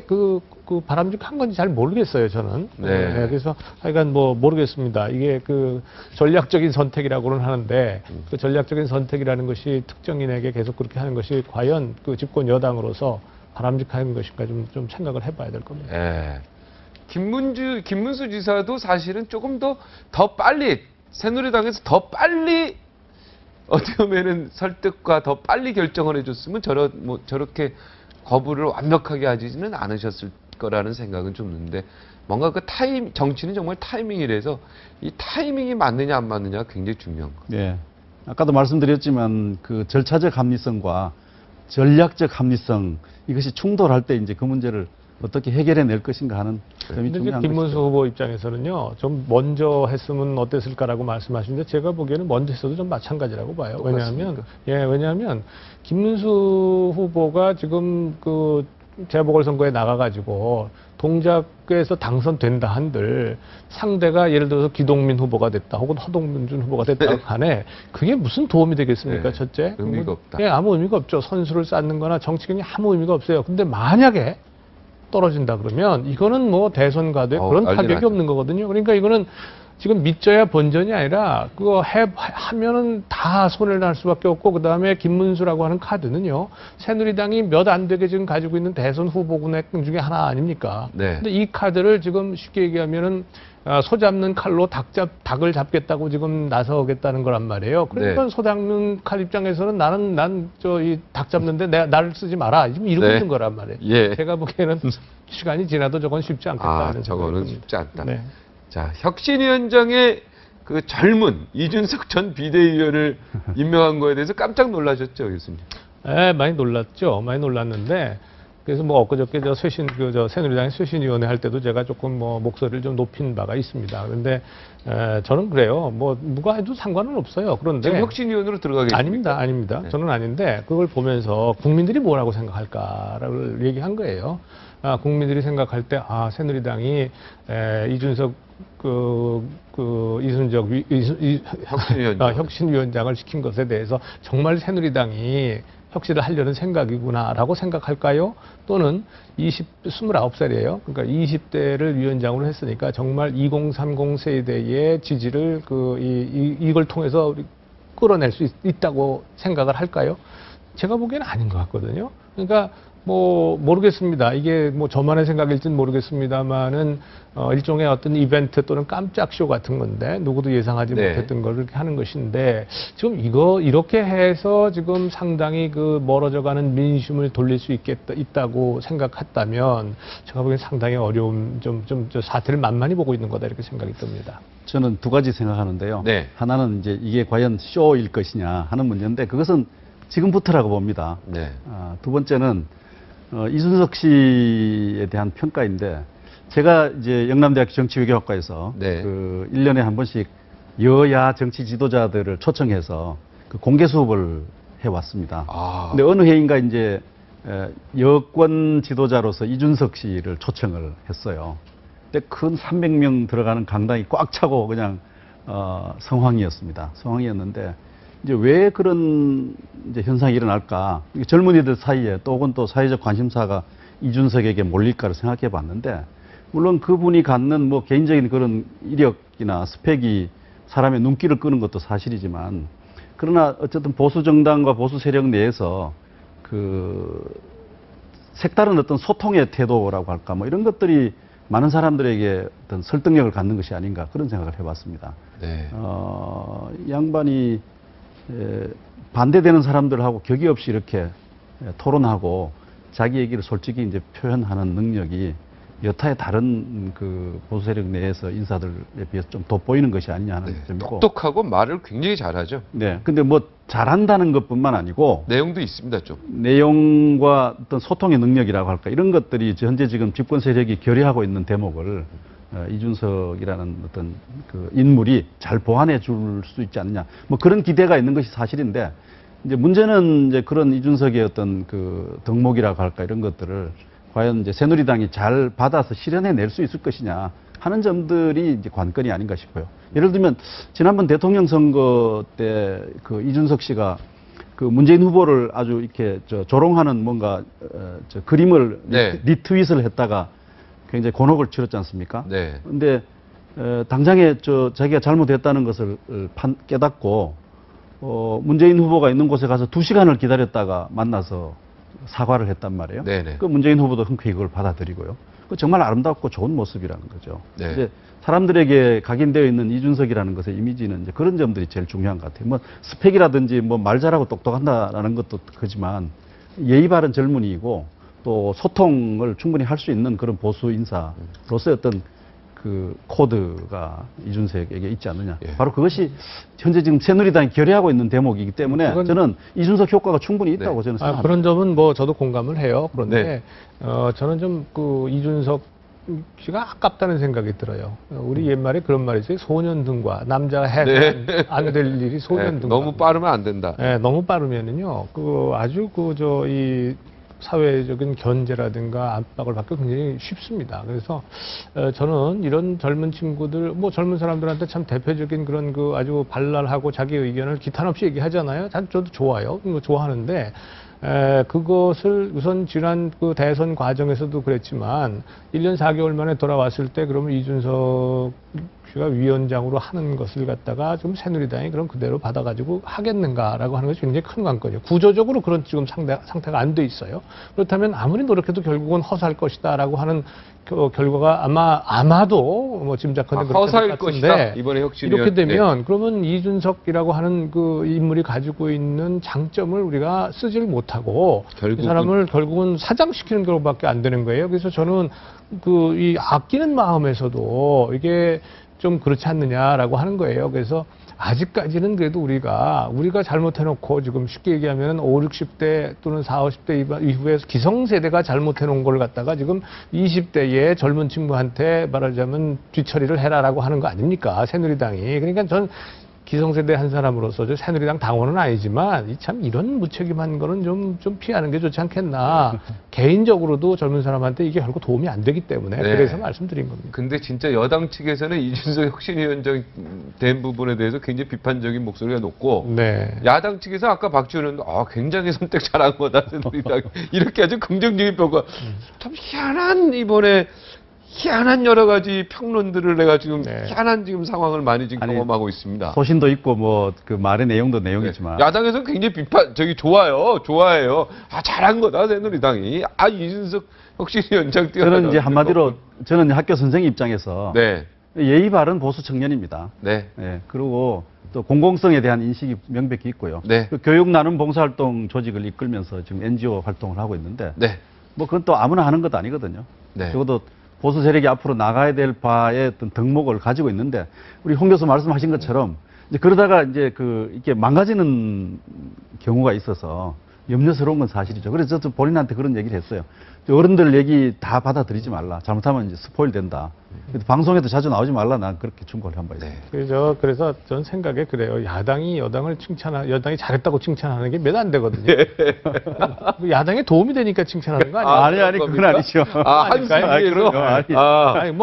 그 바람직한 건지 잘 모르겠어요, 저는. 네. 그래서 하여간 뭐 모르겠습니다. 이게 그 전략적인 선택이라고는 하는데 그 전략적인 선택이라는 것이 특정인에게 계속 그렇게 하는 것이 과연 그 집권 여당으로서 바람직한 것인가 좀 생각을 해봐야 될 겁니다. 네. 김문수 지사도 사실은 조금 더 빨리 새누리당에서 더 빨리 어떻게 보면은 설득과 더 빨리 결정을 해줬으면 저렇게 거부를 완벽하게 하지는 않으셨을 거라는 생각은 좀 드는데 뭔가 그 정치는 정말 타이밍이라서 이 타이밍이 맞느냐 안 맞느냐가 굉장히 중요한 거. 네. 아까도 말씀드렸지만 그 절차적 합리성과 전략적 합리성 이것이 충돌할 때 이제 그 문제를 어떻게 해결해 낼 것인가 하는 점이 중요한 김문수 것이죠. 후보 입장에서는요, 좀 먼저 했으면 어땠을까라고 말씀하시는데 제가 보기에는 먼저 했어도 좀 마찬가지라고 봐요. 왜냐하면 김문수 후보가 지금 그 재보궐선거에 나가가지고 동작에서 당선된다 한들 상대가 예를 들어서 기동민 후보가 됐다 혹은 허동준 후보가 됐다 간에 그게 무슨 도움이 되겠습니까? 네, 첫째. 의미가 없다. 아무 의미가 없죠. 선수를 쌓는 거나 정치권이 아무 의미가 없어요. 근데 만약에 떨어진다 그러면 이거는 뭐 대선 가도에 그런 타격이 없는 거거든요. 그러니까 이거는 지금 믿져야 본전이 아니라 그거 하면은 다 손해를 날 수밖에 없고 그다음에 김문수라고 하는 카드는요. 새누리당이 몇 안 되게 지금 가지고 있는 대선 후보군의 중에 하나 아닙니까? 네. 근데 이 카드를 지금 쉽게 얘기하면은 소 잡는 칼로 닭을 잡겠다고 지금 나서겠다는 거란 말이에요. 그러니까 소 잡는 칼 입장에서는 난 이 닭 잡는데 나를 쓰지 마라. 지금 이러고 있는 거란 말이에요. 예. 제가 보기에는 시간이 지나도 저건 쉽지 않겠다. 저거는 쉽지 않다. 네. 자, 혁신위원장의 그 젊은 이준석 전 비대위원을 임명한 거에 대해서 깜짝 놀라셨죠, 교수님? 네, 많이 놀랐죠. 많이 놀랐는데 그래서 뭐 엊그저께 새누리당의 쇄신위원회 할 때도 제가 조금 뭐 목소리를 좀 높인 바가 있습니다. 그런데 저는 그래요. 뭐 누가 해도 상관은 없어요. 그런데 지금 혁신위원으로 들어가겠습니까? 아닙니다. 네. 저는 아닌데 그걸 보면서 국민들이 뭐라고 생각할까를 얘기한 거예요. 국민들이 생각할 때 새누리당이 이준석 이순적 혁신위원장을 시킨 것에 대해서 정말 새누리당이 혁신을 하려는 생각이구나라고 생각할까요? 또는 29살이에요. 그러니까 20대를 위원장으로 했으니까 정말 2030 세대의 지지를 이걸 통해서 끌어낼 수 있다고 생각을 할까요? 제가 보기에는 아닌 것 같거든요. 그러니까 뭐 모르겠습니다. 이게 뭐 저만의 생각일지는 모르겠습니다만은 일종의 어떤 이벤트 또는 깜짝 쇼 같은 건데 누구도 예상하지 못했던 걸 그렇게 하는 것인데 지금 이렇게 해서 지금 상당히 멀어져가는 민심을 돌릴 수 있다고 생각했다면 제가 보기엔 상당히 어려움 좀 사태를 만만히 보고 있는 거다 이렇게 생각이 듭니다. 저는 두 가지 생각하는데요. 네. 하나는 이제 이게 과연 쇼일 것이냐 하는 문제인데 그것은 지금부터라고 봅니다. 네. 두 번째는 이순석 씨에 대한 평가인데 제가 이제 영남대학교 정치외교학과에서 그 1년에 한 번씩 여야 정치 지도자들을 초청해서 그 공개 수업을 해왔습니다. 근데 어느 해인가 이제 여권 지도자로서 이준석 씨를 초청을 했어요. 근데 큰 300명 들어가는 강당이 꽉 차고 그냥 성황이었는데 이제 왜 그런 이제 현상이 일어날까? 젊은이들 사이에 또 혹은 또 사회적 관심사가 이준석에게 몰릴까를 생각해 봤는데, 물론 그분이 갖는 뭐 개인적인 그런 이력이나 스펙이 사람의 눈길을 끄는 것도 사실이지만, 그러나 어쨌든 보수 정당과 보수 세력 내에서 그 색다른 어떤 소통의 태도라고 할까 뭐 이런 것들이 많은 사람들에게 어떤 설득력을 갖는 것이 아닌가 그런 생각을 해봤습니다. 네. 이 양반이 반대되는 사람들하고 격의 없이 이렇게 토론하고 자기 얘기를 솔직히 이제 표현하는 능력이 여타의 다른 그 보수 세력 내에서 인사들에 비해서 좀 돋보이는 것이 아니냐 하는 점이고. 똑똑하고 말을 굉장히 잘하죠. 네. 근데 뭐 잘한다는 것뿐만 아니고 내용도 있습니다, 좀. 내용과 어떤 소통의 능력이라고 할까 이런 것들이 현재 지금 집권 세력이 결의하고 있는 대목을 이준석이라는 어떤 그 인물이 잘 보완해 줄 수 있지 않느냐. 뭐 그런 기대가 있는 것이 사실인데 이제 문제는 이제 그런 이준석의 어떤 그 덕목이라고 할까 이런 것들을 과연 이제 새누리당이 잘 받아서 실현해낼 수 있을 것이냐 하는 점들이 이제 관건이 아닌가 싶어요. 예를 들면 지난번 대통령 선거 때 그 이준석 씨가 그 문재인 후보를 아주 이렇게 조롱하는 뭔가 그림을 네. 리트윗을 했다가 굉장히 곤혹을 치렀지 않습니까? 네. 근데 당장에 자기가 잘못했다는 것을 깨닫고 문재인 후보가 있는 곳에 가서 2시간을 기다렸다가 만나서 사과를 했단 말이에요. 네네. 그 문재인 후보도 흔쾌히 그걸 받아들이고요. 그 정말 아름답고 좋은 모습이라는 거죠. 네. 이제 사람들에게 각인되어 있는 이준석이라는 것의 이미지는 이제 그런 점들이 제일 중요한 것 같아요. 뭐 스펙이라든지 뭐 말 잘하고 똑똑한다라는 것도 크지만 예의 바른 젊은이이고 또 소통을 충분히 할 수 있는 그런 보수 인사로서의 어떤 그 코드가 이준석에게 있지 않느냐. 예. 바로 그것이 현재 지금 새누리당이 결의하고 있는 대목이기 때문에 저는 이준석 효과가 충분히 있다고 저는 생각합니다. 그런 점은 뭐 저도 공감을 해요. 그런데 저는 좀 그 이준석 씨가 아깝다는 생각이 들어요. 우리 옛말에 그런 말이 있어요. 소년등과 남자가 해서는 안 될 일이 소년등과. 너무 빠르면 안 된다. 너무 빠르면은요. 그 아주 이 사회적인 견제라든가 압박을 받기 굉장히 쉽습니다. 그래서 저는 이런 젊은 친구들, 뭐 젊은 사람들한테 참 대표적인 그런 그 아주 발랄하고 자기 의견을 기탄 없이 얘기하잖아요. 저도 좋아요. 좋아하는데 그것을 우선 지난 그 대선 과정에서도 그랬지만 1년 4개월 만에 돌아왔을 때 그러면 이준석 씨가 위원장으로 하는 것을 갖다가 좀 새누리당이 그럼 그대로 받아가지고 하겠는가라고 하는 것이 굉장히 큰 관건이에요. 구조적으로 그런 지금 상태가 안 돼 있어요. 그렇다면 아무리 노력해도 결국은 허사할 것이다라고 하는 결과가 아마도 뭐 짐작하는 그런 허사일 것이다. 이번에 혁신이 이렇게 되면 그러면 이준석이라고 하는 그 인물이 가지고 있는 장점을 우리가 쓰질 못하고 이 사람을 결국은 사장시키는 것밖에 안 되는 거예요. 그래서 저는 이 아끼는 마음에서도 이게 좀 그렇지 않느냐라고 하는 거예요. 그래서 아직까지는 그래도 우리가 잘못해놓고 지금 쉽게 얘기하면 5, 60대 또는 40, 50대 이후에 기성세대가 잘못해놓은 걸 갖다가 지금 20대의 젊은 친구한테 말하자면 뒤처리를 해라라고 하는 거 아닙니까? 새누리당이. 그러니까 전 기성세대 한 사람으로서 저 새누리당 당원은 아니지만 참 이런 무책임한 거는 좀 피하는 게 좋지 않겠나. 개인적으로도 젊은 사람한테 이게 결국 도움이 안 되기 때문에 그래서 말씀드린 겁니다. 근데 진짜 여당 측에서는 이준석 혁신위원장 된 부분에 대해서 굉장히 비판적인 목소리가 높고 야당 측에서 아까 박지원 의원도 굉장히 선택 잘한 거다 새누리당 이렇게 아주 긍정적인 평가. 참 희한한 여러 가지 평론들을 내가 지금 희한한 지금 상황을 많이 지금 경험하고 있습니다. 소신도 있고 뭐 그 말의 내용도 내용이지만 야당에서는 굉장히 좋아해요. 잘한 거다 새누리당이. 이준석 혁신위원장 뛰어나. 저는 이제 한마디로 저는 학교 선생 입장에서 예의 바른 보수 청년입니다. 그리고 또 공공성에 대한 인식이 명백히 있고요. 그 교육 나눔 봉사활동 조직을 이끌면서 지금 NGO 활동을 하고 있는데 뭐 그건 또 아무나 하는 것도 아니거든요. 적어도 보수 세력이 앞으로 나가야 될 바의 어떤 덕목을 가지고 있는데 우리 홍 교수 말씀하신 것처럼 이제 그러다가 이제 이렇게 망가지는 경우가 있어서 염려스러운 건 사실이죠. 그래서 저도 본인한테 그런 얘기를 했어요. 어른들 얘기 다 받아들이지 말라. 잘못하면 이제 스포일 된다. 방송에도 자주 나오지 말라. 난 그렇게 충고를 한 바 있습니다. 그래서 전 생각에 그래요. 여당이 잘했다고 칭찬하는 게 몇 안 되거든요. 야당에 도움이 되니까 칭찬하는 거 아니에요? 아니, 그건 아니죠. 한수 위에서?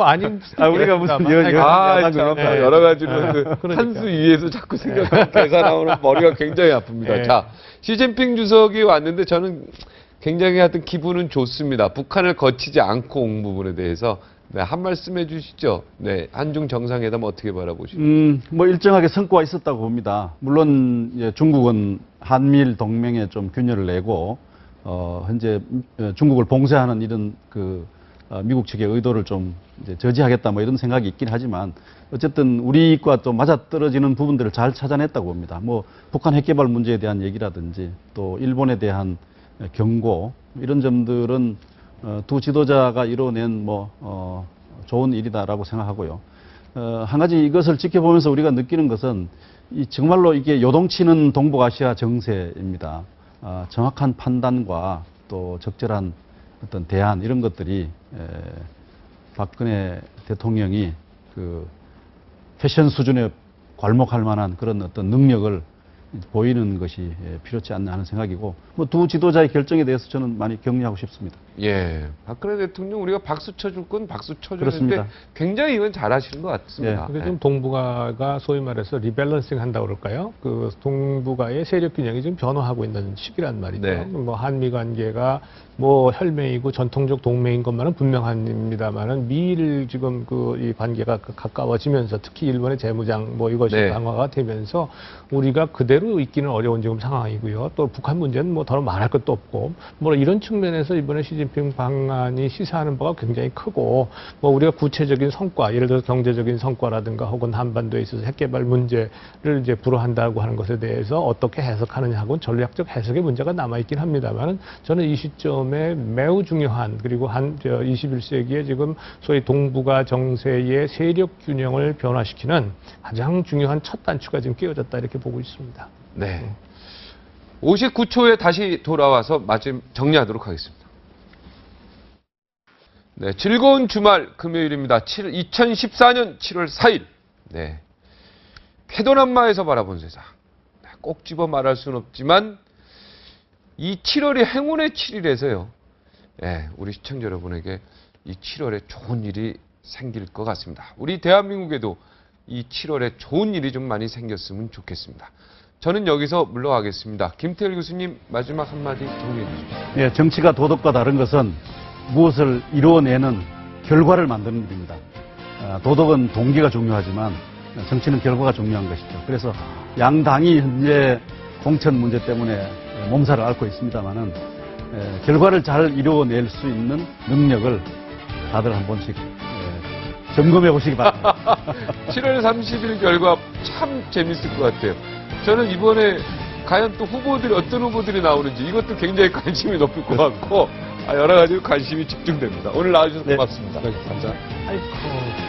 아닌. 우리가 무슨 여러 가지로 한수 위에서 자꾸 생각하고 계산하면 머리가 굉장히 아픕니다. 자, 시진핑 주석이 왔는데 저는 굉장히 하여튼 기분은 좋습니다. 북한을 거치지 않고 온 부분에 대해서 한 말씀 해주시죠. 한중 정상회담 어떻게 바라보십니까? 뭐 일정하게 성과가 있었다고 봅니다. 물론 중국은 한미일 동맹에 좀 균열을 내고 현재 중국을 봉쇄하는 이런 미국 측의 의도를 좀 이제 저지하겠다 뭐 이런 생각이 있긴 하지만 어쨌든 우리과 또 맞아떨어지는 부분들을 잘 찾아냈다고 봅니다. 뭐 북한 핵개발 문제에 대한 얘기라든지 또 일본에 대한 경고 이런 점들은 두 지도자가 이뤄낸 좋은 일이다라고 생각하고요. 한 가지 이것을 지켜보면서 우리가 느끼는 것은 정말로 이게 요동치는 동북아시아 정세입니다. 정확한 판단과 또 적절한 어떤 대안 이런 것들이 박근혜 대통령이 패션 수준에 괄목할 만한 그런 어떤 능력을 보이는 것이 필요치 않나 하는 생각이고 두 지도자의 결정에 대해서 저는 많이 격려하고 싶습니다. 예, 박근혜 대통령 우리가 박수 쳐줄 건 박수 쳐줘야 되는데 굉장히 이건 잘하시는 것 같습니다. 근데 좀 동북아가 소위 말해서 리밸런싱 한다고 그럴까요? 동북아의 세력 균형이 지금 변화하고 있는 시기란 말이죠. 네. 한미 관계가 혈맹이고 전통적 동맹인 것만은 분명합니다만은 미일 지금 이 관계가 가까워지면서 특히 일본의 재무장 이것이 강화가 되면서 우리가 그대로 있기는 어려운 지금 상황이고요. 또 북한 문제는 더러 말할 것도 없고 이런 측면에서 이번에 시진핑 방안이 시사하는 바가 굉장히 크고 우리가 구체적인 성과 예를 들어서 경제적인 성과라든가 혹은 한반도에 있어서 핵개발 문제를 이제 불허한다고 하는 것에 대해서 어떻게 해석하느냐 하고는 전략적 해석의 문제가 남아 있긴 합니다만은 저는 이 시점에 매우 중요한 그리고 21세기에 지금 소위 동북아 정세의 세력 균형을 변화시키는 가장 중요한 첫 단추가 지금 끼워졌다 이렇게 보고 있습니다. 네. 59초에 다시 돌아와서 마침 정리하도록 하겠습니다. 네, 즐거운 주말 금요일입니다. 2014년 7월 4일. 네. 쾌도남마에서 바라본 세상. 꼭 집어 말할 수는 없지만 이 7월이 행운의 7일에서요. 네, 우리 시청자 여러분에게 이 7월에 좋은 일이 생길 것 같습니다. 우리 대한민국에도 이 7월에 좋은 일이 좀 많이 생겼으면 좋겠습니다. 저는 여기서 물러가겠습니다. 김태일 교수님 마지막 한마디 정리해 주십시오. 예, 정치가 도덕과 다른 것은 무엇을 이루어내는 결과를 만드는 일입니다. 도덕은 동기가 중요하지만 정치는 결과가 중요한 것이죠. 그래서 양당이 현재 공천 문제 때문에 몸살을 앓고 있습니다만은 결과를 잘 이루어낼 수 있는 능력을 다들 한 번씩 점검해 보시기 바랍니다. 7월 30일 결과 참 재밌을 것 같아요. 저는 이번에 과연 또 후보들이 어떤 후보들이 나오는지 이것도 굉장히 관심이 높을 것 같고 여러 가지 관심이 집중됩니다. 오늘 나와주셔서 고맙습니다. 감사합니다. 아이고.